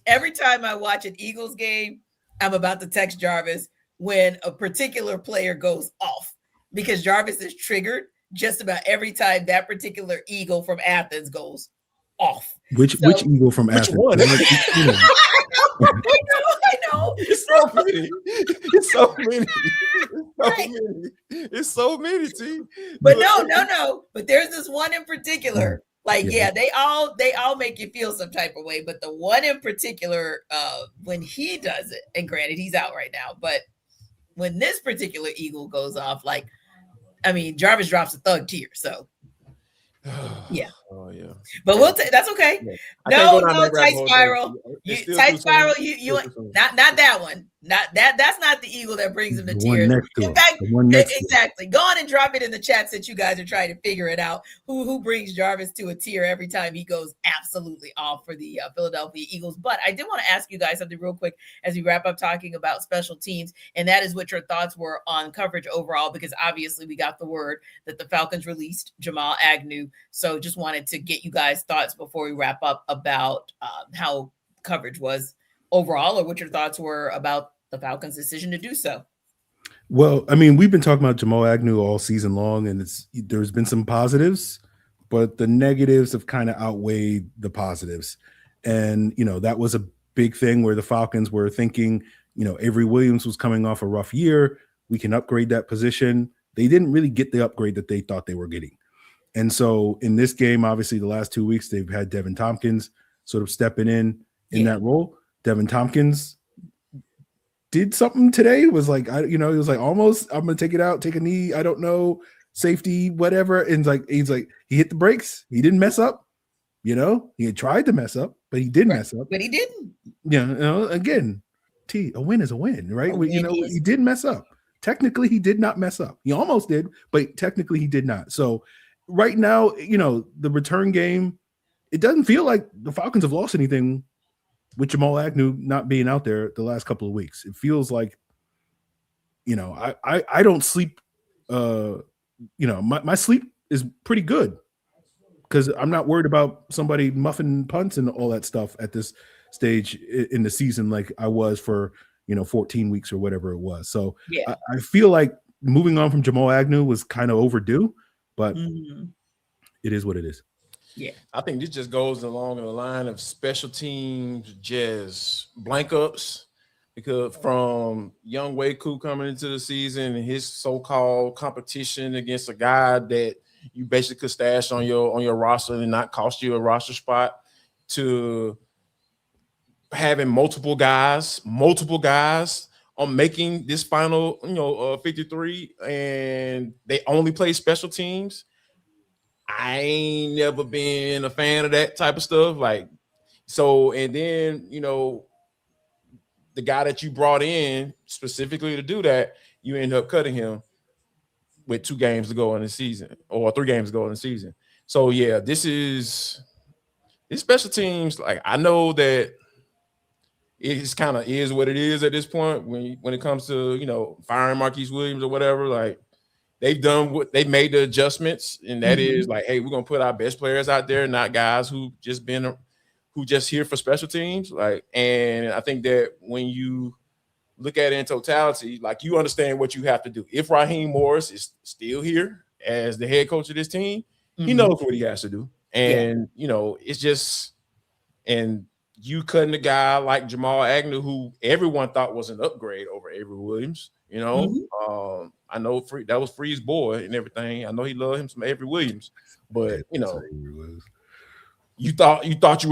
Speaker 1: every time I watch an Eagles game, I'm about to text Jarvis when a particular player goes off because Jarvis is triggered just about every time that particular Eagle from Athens goes off.
Speaker 2: Which Eagle from Athens?
Speaker 3: One?
Speaker 1: I know.
Speaker 3: It's so many. It's so many, T.
Speaker 1: But no. But there's this one in particular. They all make you feel some type of way. But the one in particular, when he does it, and granted he's out right now, but when this particular Eagle goes off, Jarvis drops a thug tear. So yeah.
Speaker 3: Oh yeah.
Speaker 1: But that's okay. Yeah. No, tight spiral. Tight spiral. You not that one. Not that's not the Eagle that brings him to tears. In fact, exactly. Go on and drop it in the chat since you guys are trying to figure it out. Who brings Jarvis to a tear every time he goes absolutely off for the Philadelphia Eagles? But I did want to ask you guys something real quick as we wrap up talking about special teams, and that is what your thoughts were on coverage overall, because obviously we got the word that the Falcons released Jamal Agnew. So just wanted to get you guys' thoughts before we wrap up about how coverage was overall, or what your thoughts were about the Falcons' decision to do so.
Speaker 2: Well, we've been talking about Jamal Agnew all season long, and there's been some positives, but the negatives have kind of outweighed the positives. And, that was a big thing where the Falcons were thinking, Avery Williams was coming off a rough year. We can upgrade that position. They didn't really get the upgrade that they thought they were getting. And so in this game, obviously the last 2 weeks, they've had Devin Tompkins sort of stepping in that role. Devin Tompkins did something today. It was like, he was like, almost, I'm going to take it out, take a knee. I don't know, safety, whatever. And he's like, he hit the brakes. He didn't mess up. He had tried to mess up, but he didn't mess up.
Speaker 1: But he didn't.
Speaker 2: Again, a win is a win, right? He didn't mess up. Technically, he did not mess up. He almost did, but technically he did not. So right now, the return game, it doesn't feel like the Falcons have lost anything with Jamal Agnew not being out there the last couple of weeks. It feels like, I don't sleep. My sleep is pretty good because I'm not worried about somebody muffing punts and all that stuff at this stage in the season like I was for 14 weeks or whatever it was. So yeah. I feel like moving on from Jamal Agnew was kind of overdue, but it is what it is.
Speaker 1: Yeah,
Speaker 3: I think this just goes along the line of special teams, just blank ups, because from young Waku coming into the season and his so-called competition against a guy that you basically could stash on your roster and not cost you a roster spot, to having multiple guys on making this final 53, and they only play special teams. I ain't never been a fan of that type of stuff. And then, the guy that you brought in specifically to do that, you end up cutting him with 2 games to go in the season or 3 games to go in the season. So yeah, this special teams. Like, I know that it's kind of is what it is at this point when it comes to firing Marquise Williams or whatever. Like they've done what they made the adjustments, and that is like, hey, we're gonna put our best players out there, not guys who just here for special teams. Like, and I think that when you look at it in totality, like you understand what you have to do. If Raheem Morris is still here as the head coach of this team, he knows what he has to do. And it's just, and you cutting a guy like Jamal Agnew, who everyone thought was an upgrade over Avery Williams. I know that was Free's boy and everything. I know he loved him some Avery Williams, but you thought you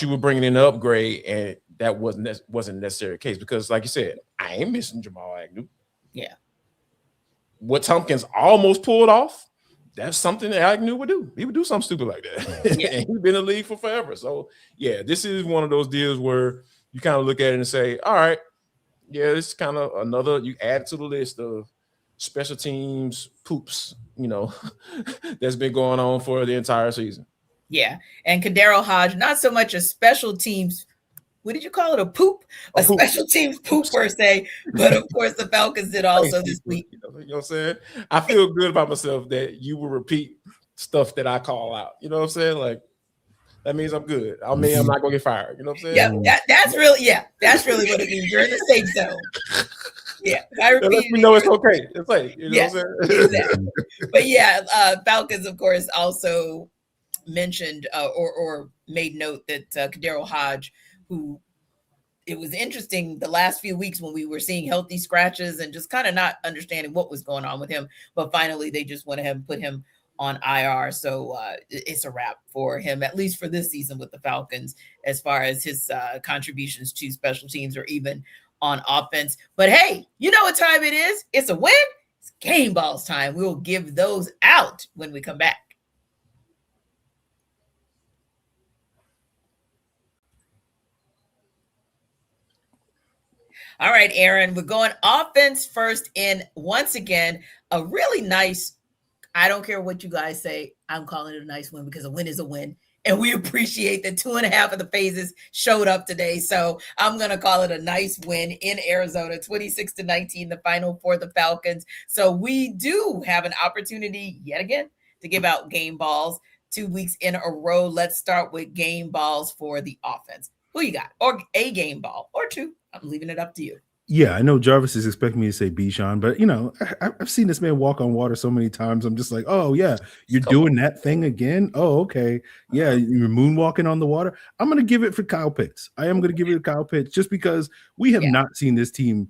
Speaker 3: were bringing in an upgrade, and that wasn't necessarily the case, because, like you said, I ain't missing Jamal Agnew.
Speaker 1: Yeah,
Speaker 3: what Tompkins almost pulled off, that's something that Agnew would do. He would do something stupid like that. Yeah. And he's been in the league for forever. So, yeah, this is one of those deals where you kind of look at it and say, all right, yeah, this is kind of another, you add to the list of special teams poops, that's been going on for the entire season.
Speaker 1: Yeah. And Kadero Hodge, not so much a special teams, what did you call it? A poop? A poop. Special teams poop per se. But of course, the Falcons did also this week.
Speaker 3: You know what I'm saying? I feel good about myself that you will repeat stuff that I call out. You know what I'm saying? Like, that means I'm good. I mean, I'm not gonna get fired. You know what I'm saying?
Speaker 1: Yeah, that's really what it means. You're in the safe zone. Yeah, I repeat.
Speaker 3: You know it's okay. It's like, you know what I'm saying?
Speaker 1: Exactly. But yeah, Falcons, of course, also mentioned or made note that Kadero Hodge, who, it was interesting the last few weeks when we were seeing healthy scratches and just kind of not understanding what was going on with him. But finally, they just went ahead and put him on IR. So it's a wrap for him, at least for this season with the Falcons, as far as his contributions to special teams or even on offense. But hey, you know what time it is? It's a win. It's game balls time. We'll give those out when we come back. All right, Aaron, we're going offense first. And once again, a really nice, I don't care what you guys say, I'm calling it a nice win, because a win is a win. And we appreciate that 2.5 of the phases showed up today. So I'm going to call it a nice win in Arizona, 26-19, the final for the Falcons. So we do have an opportunity yet again to give out game balls 2 weeks in a row. Let's start with game balls for the offense. Who you got? Or a game ball or two. I'm leaving it up to you.
Speaker 2: Yeah, I know Jarvis is expecting me to say Bijan, but I've seen this man walk on water so many times. I'm just like, oh yeah, you're doing that thing again. Oh, okay. Yeah, you're moonwalking on the water. I'm gonna give it for Kyle Pitts. I am gonna give it to Kyle Pitts just because we have not seen this team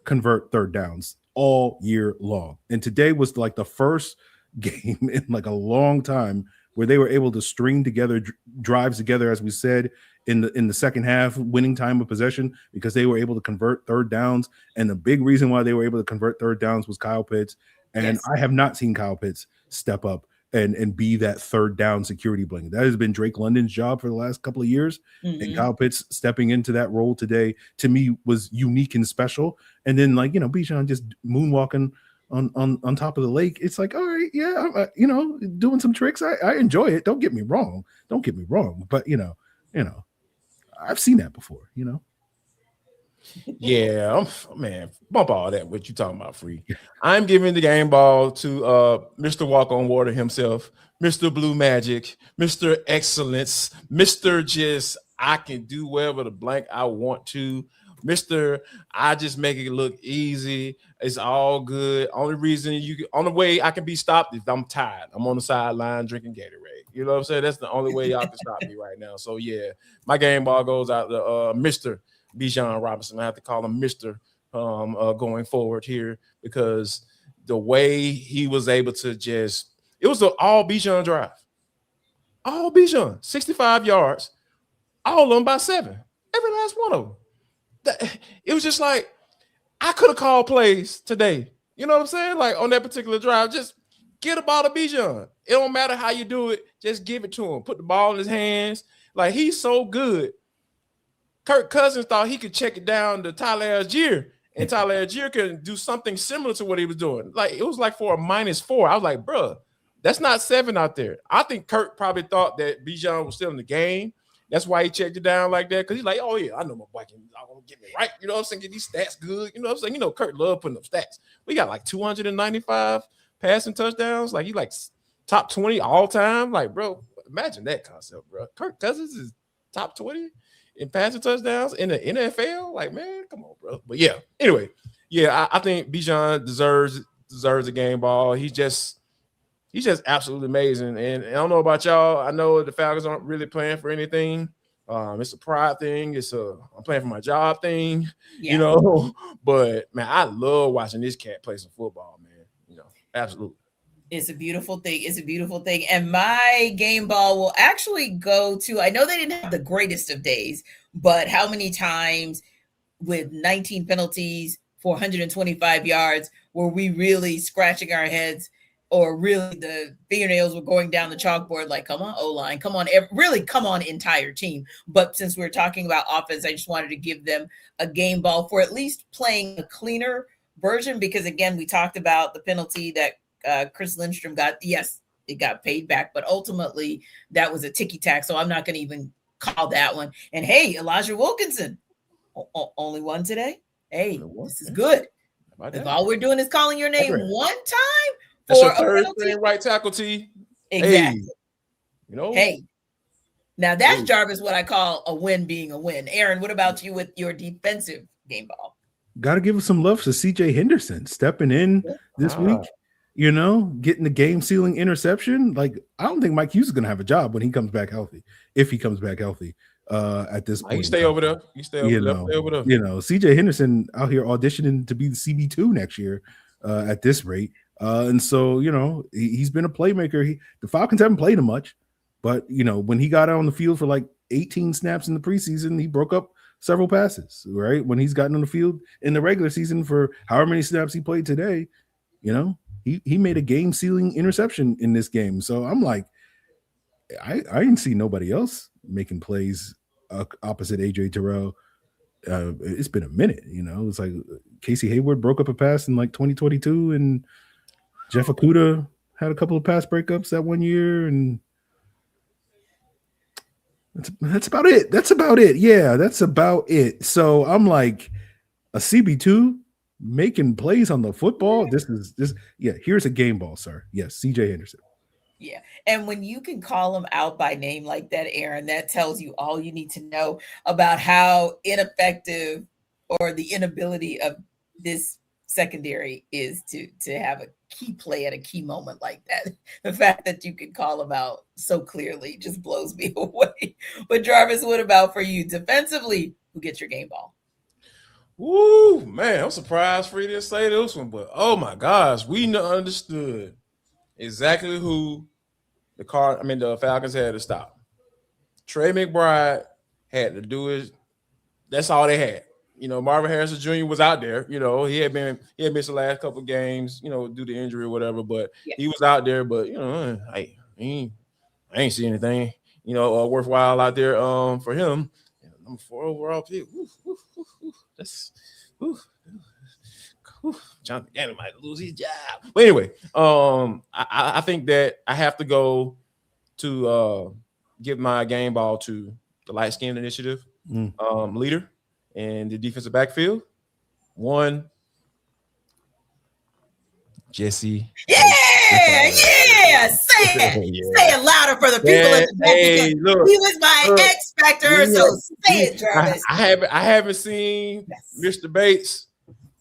Speaker 2: convert third downs all year long. And today was like the first game in like a long time where they were able to string together drives together, as we said, in the second half, winning time of possession, because they were able to convert third downs. And the big reason why they were able to convert third downs was Kyle Pitts. And I have not seen Kyle Pitts step up and be that third down security blanket. That has been Drake London's job for the last couple of years. And Kyle Pitts stepping into that role today, to me, was unique and special. And then, like, Bijan just moonwalking on top of the lake. It's like, all right, yeah, I'm, doing some tricks. I enjoy it. Don't get me wrong. But, I've seen that before,
Speaker 3: Yeah, man, bump all that. What you talking about, Free? I'm giving the game ball to Mr. Walk on Water himself, Mr. Blue Magic, Mr. Excellence, Mr. Just I can do whatever the blank I want to, Mr. I just make it look easy. It's all good. Only way I can be stopped is I'm tired. I'm on the sideline drinking Gatorade. You know what I'm saying? That's the only way y'all can stop me right now. So yeah, my game ball goes out to Mr. Bijan Robinson. I have to call him Mr. Going forward here, because the way he was able to it was an all Bijan drive. All Bijan, 65 yards, all of them by 7. Every last one of them. It was just like, I could have called plays today. You know what I'm saying? Like on that particular drive, just get a ball to Bijan. It don't matter how you do it. Just give it to him. Put the ball in his hands. Like, he's so good. Kirk Cousins thought he could check it down to Tyler Algier, and Tyler Algier could do something similar to what he was doing. Like, it was like for a -4. I was like, bruh, that's not 7 out there. I think Kirk probably thought that Bijan was still in the game. That's why he checked it down like that, because he's like, oh yeah, I know my boy can get me right. You know what I'm saying? Get these stats good. You know what I'm saying? You know, Kurt love putting up stats. We got like 295 passing touchdowns. Like he like top 20 all time. Like, bro, imagine that concept, bro. Kirk Cousins is top 20 in passing touchdowns in the NFL. Like, man, come on, bro. But yeah, anyway, yeah, I think Bijan deserves a game ball. He's just absolutely amazing. And I don't know about y'all. I know the Falcons aren't really playing for anything. It's a pride thing. I'm playing for my job thing, you know. But man, I love watching this cat play some football, man. You know, absolutely.
Speaker 1: It's a beautiful thing. It's a beautiful thing. And my game ball will actually go to, I know they didn't have the greatest of days, but how many times with 19 penalties for 125 yards were we really scratching our heads, or really the fingernails were going down the chalkboard like, come on, O-line, come on, really come on, entire team. But since we're talking about offense, I just wanted to give them a game ball for at least playing a cleaner version, because again, we talked about the penalty that Chris Lindstrom got. Yes, it got paid back, but ultimately that was a ticky-tack, so I'm not going to even call that one. And hey, Elijah Wilkinson, only one today. Hey, this is good. If all we're doing is calling your name one time,
Speaker 3: that's your third string right tackle, T.
Speaker 1: Exactly.
Speaker 3: Hey, you know.
Speaker 1: Hey, now that's Jarvis, what I call a win being a win. Aaron, what about you with your defensive game ball?
Speaker 2: Got to give some love to CJ Henderson stepping in this week. You know, getting the game-sealing interception. Like, I don't think Mike Hughes is going to have a job when he comes back healthy. If he comes back healthy, at this point,
Speaker 3: you stay over there. You stay over there.
Speaker 2: You know, CJ Henderson out here auditioning to be the CB2 next year at this rate. And so, you know, he's been a playmaker. The Falcons haven't played him much, but, you know, when he got out on the field for like 18 snaps in the preseason, he broke up several passes, right? When he's gotten on the field in the regular season for however many snaps he played today, you know, he made a game-sealing interception in this game. So I'm like, I didn't see nobody else making plays opposite AJ Terrell. It's been a minute, you know. It's like Casey Hayward broke up a pass in like 2022, and Jeff Okudah had a couple of pass breakups that one year, and that's about it. Yeah, that's about it. So I'm like, a CB2 making plays on the football. Here's a game ball, sir. Yes, CJ Henderson.
Speaker 1: Yeah. And when you can call him out by name like that, Aaron, that tells you all you need to know about how ineffective or the inability of this secondary is to have a key play at a key moment like that. The fact that you can call him out so clearly just blows me away. But Jarvis, what about for you defensively? Who gets your game ball?
Speaker 3: Woo, man, I'm surprised Free didn't say this one, but oh my gosh, we understood exactly who the Falcons had to stop. Trey McBride had to do it. That's all they had. You know, Marvin Harrison Jr. was out there. You know, he had missed the last couple of games, you know, due to injury or whatever, but he was out there. But, you know, I ain't see anything, you know, worthwhile out there for him. Number 4 overall pick. That's Jonathan Gannon might lose his job. But anyway, I think that I have to go to give my game ball to the light skin initiative leader in the defensive backfield. One, Jesse.
Speaker 1: Yeah. Say it louder for the people in the back. Look, he was my X factor. So say it, Jarvis.
Speaker 3: I haven't seen Mr. Bates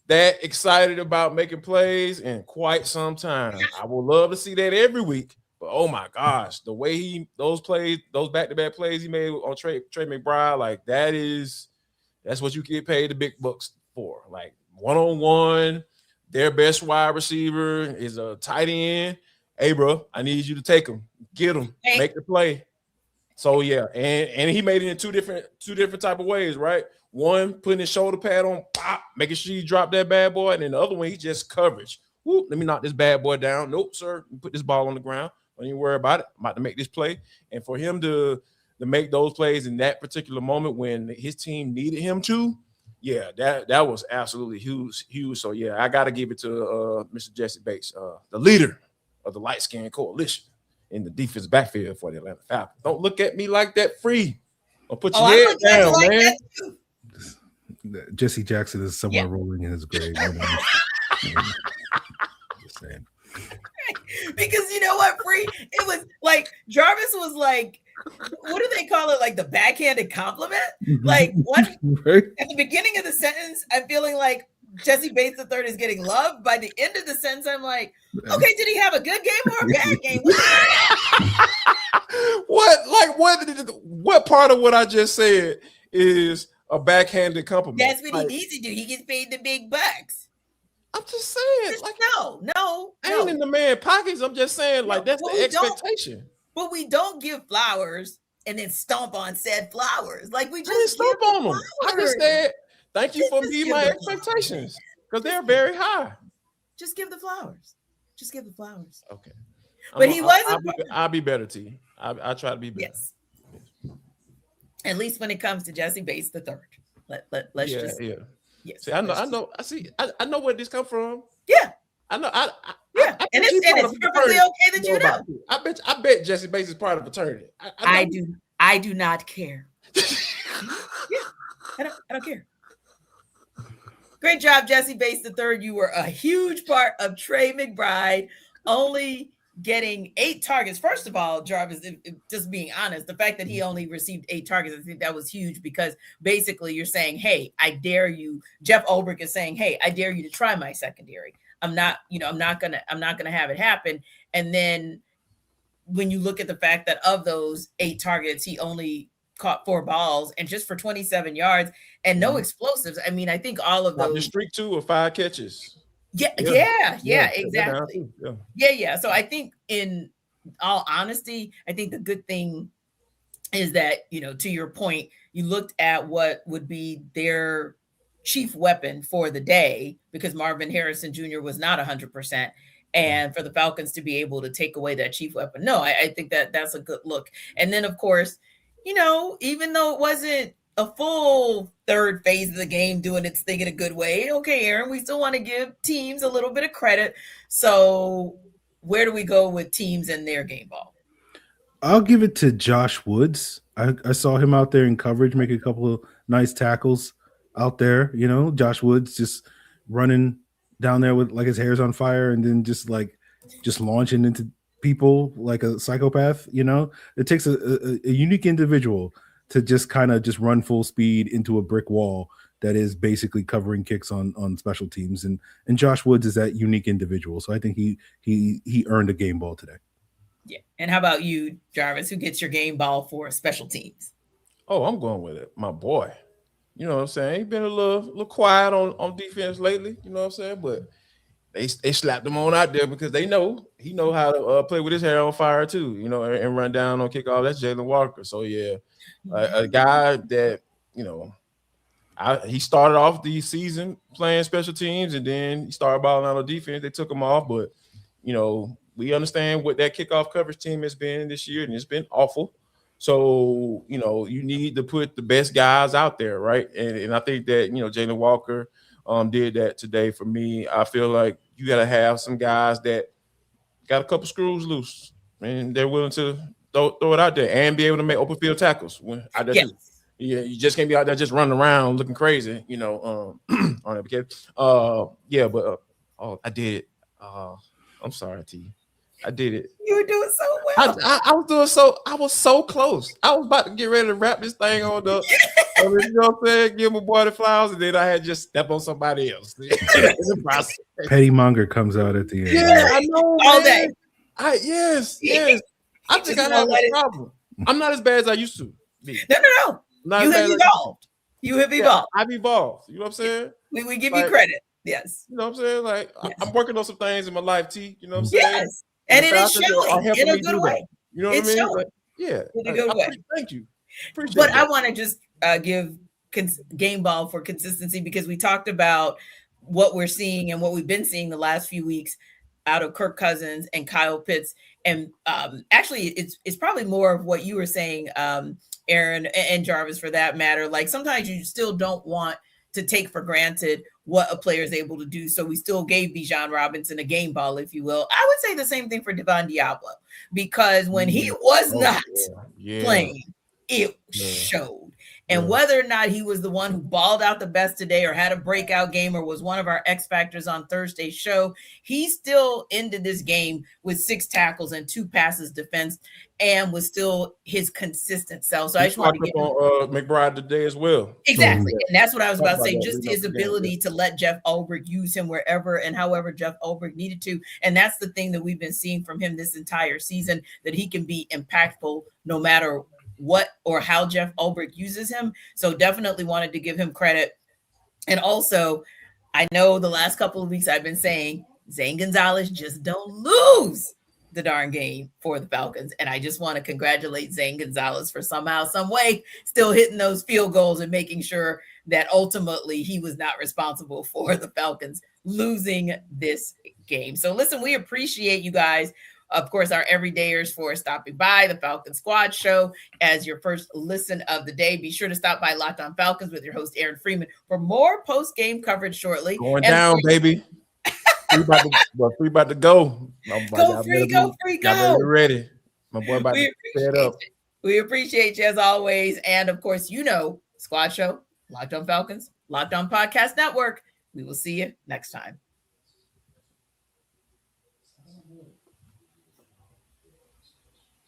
Speaker 3: that excited about making plays in quite some time. I would love to see that every week. But oh my gosh, the way those back-to-back plays he made on Trey McBride, like that's what you get paid the big bucks for. Like one-on-one, their best wide receiver is a tight end. Hey, bro, I need you to take him, get him, make the play. So yeah, and he made it in two different type of ways, right? One, putting his shoulder pad on, pop, making sure you drop that bad boy, and then the other one, he just coverage. Whoop, let me knock this bad boy down. Nope, sir, put this ball on the ground. Don't even worry about it. I'm about to make this play. And for him to make those plays in that particular moment when his team needed him to, yeah, that was absolutely huge. So yeah, I got to give it to Mr. Jesse Bates, the leader of the light skin coalition in the defensive backfield for the Atlanta Falcons. Don't look at me like that, Free. Or put your head down,
Speaker 1: like
Speaker 3: man.
Speaker 1: that too.
Speaker 2: Jesse Jackson is somewhere rolling in his grave. You know? Just saying.
Speaker 1: Because you know what, Free? It was like Jarvis was like, what do they call it? Like the backhanded compliment? Like what
Speaker 2: Right?
Speaker 1: at the beginning of the sentence, I'm feeling like Jesse Bates III is getting loved. By the end of the sentence, I'm like, okay, did he have a good game or a bad game?
Speaker 3: What part of what I just said is a backhanded compliment?
Speaker 1: That's what he needs to do. He gets paid the big bucks.
Speaker 3: I'm just saying,
Speaker 1: Just
Speaker 3: like,
Speaker 1: no.
Speaker 3: ain't in the man pockets. I'm just saying, like, that's the expectation.
Speaker 1: But we don't give flowers and then stomp on said flowers. Like we
Speaker 3: I
Speaker 1: just
Speaker 3: didn't stomp on them. I just said, thank you for
Speaker 1: Just
Speaker 3: meeting
Speaker 1: give
Speaker 3: my
Speaker 1: the
Speaker 3: expectations because they're very high.
Speaker 1: Just give the flowers. Just give the flowers.
Speaker 3: Okay.
Speaker 1: But he wasn't.
Speaker 3: I'll be better, T. I try to be better.
Speaker 1: Yes. At least when it comes to Jesse Bates III. Let's just. Yes.
Speaker 3: See, I know where this come from.
Speaker 1: Yeah.
Speaker 3: I know.
Speaker 1: And it's perfectly okay that you know.
Speaker 3: I bet Jesse Bates is part of fraternity.
Speaker 1: I do not care. I don't care. Great job, Jesse Bates III. You were a huge part of Trey McBride only getting 8 targets. First of all, Jarvis, just being honest, the fact that he only received 8 targets, I think that was huge because basically you're saying, hey, I dare you. Jeff Ulbrich is saying, hey, I dare you to try my secondary. I'm not gonna have it happen. And then when you look at the fact that of those 8 targets, he only caught 4 balls and just for 27 yards and no explosives. I mean, I think all of those.
Speaker 3: The streak 2 or 5 catches.
Speaker 1: Yeah, exactly. Yeah. So I think in all honesty, I think the good thing is that, to your point, you looked at what would be their chief weapon for the day because Marvin Harrison Jr. was not 100%. And for the Falcons to be able to take away that chief weapon. No, I think that's a good look. And then, of course, even though it wasn't a full third phase of the game doing its thing in a good way. Okay, Aaron, we still want to give teams a little bit of credit. So where do we go with teams and their game ball?
Speaker 2: I'll give it to Josh Woods. I saw him out there in coverage, make a couple of nice tackles out there. Josh Woods just running down there with like his hair's on fire and then just launching into people like a psychopath. It takes a unique individual to just kind of just run full speed into a brick wall that is basically covering kicks on special teams. And Josh Woods is that unique individual. So I think he earned a game ball today.
Speaker 1: Yeah. And how about you, Jarvis, who gets your game ball for special teams?
Speaker 3: Oh, I'm going with it. My boy. You know what I'm saying? He's been a little quiet on defense lately. You know what I'm saying? But they slapped him on out there because he know how to play with his hair on fire too, and run down on kickoff. That's Jalen Walker. So yeah, a guy that he started off the season playing special teams, and then he started balling out on defense. They took him off, but we understand what that kickoff coverage team has been this year, and it's been awful. So you need to put the best guys out there, right? And I think that Jalen Walker did that today for me. I feel like you got to have some guys that got a couple screws loose and they're willing to throw it out there and be able to make open field tackles. Out there too. Yeah, you just can't be out there just running around looking crazy, on that because I did it. I'm sorry, T. I did it.
Speaker 1: You were doing so well.
Speaker 3: I was so close. I was about to get ready to wrap this thing on the give my boy the flowers, and then I had just step on somebody else.
Speaker 2: Petty Monger comes out at the end.
Speaker 3: Yeah, I know.
Speaker 1: All day.
Speaker 3: Yes. I think I have a problem. I'm not as bad as I used to be.
Speaker 1: No. You have evolved. You have evolved.
Speaker 3: I've evolved. You know what I'm saying?
Speaker 1: We give you credit. Yes.
Speaker 3: You know what I'm saying? Like I'm working on some things in my life, T. You know what I'm saying?
Speaker 1: Yes. And it is showing in a good way.
Speaker 3: You know what I mean?
Speaker 1: Showing.
Speaker 3: Like, yeah.
Speaker 1: In a good way.
Speaker 3: Thank you. Appreciate
Speaker 1: but
Speaker 3: that.
Speaker 1: I want to just give game ball for consistency because we talked about what we're seeing and what we've been seeing the last few weeks out of Kirk Cousins and Kyle Pitts. And actually, it's probably more of what you were saying, Aaron and Jarvis, for that matter. Like sometimes you still don't want to take for granted what a player is able to do. So we still gave Bijan Robinson a game ball, if you will. I would say the same thing for Devon Diablo, because when he was not playing, it showed. And whether or not he was the one who balled out the best today or had a breakout game or was one of our X factors on Thursday's show, he still ended this game with 6 tackles and 2 passes defense and was still his consistent self. So I just wanted to get
Speaker 3: on McBride today as well.
Speaker 1: Exactly. And that's what I was about to say, just his ability to let Jeff Ulbrich use him wherever and however Jeff Ulbrich needed to. And that's the thing that we've been seeing from him this entire season, that he can be impactful no matter what or how Jeff Ulbrich uses him. So definitely wanted to give him credit. And also, I know the last couple of weeks I've been saying Zane Gonzalez just don't lose the darn game for the Falcons. And I just want to congratulate Zane Gonzalez for somehow, some way, still hitting those field goals and making sure that ultimately he was not responsible for the Falcons losing this game. So listen, we appreciate you guys, of course, our everydayers, for stopping by the Falcon Squad Show as your first listen of the day. Be sure to stop by Locked On Falcons with your host, Aaron Freeman, for more post-game coverage shortly.
Speaker 3: Going down, baby. Free about to go.
Speaker 1: Go free, go.
Speaker 3: We're ready. My boy about to set up.
Speaker 1: We appreciate you as always. And of course, Squad Show, Locked On Falcons, Locked On Podcast Network. We will see you next time.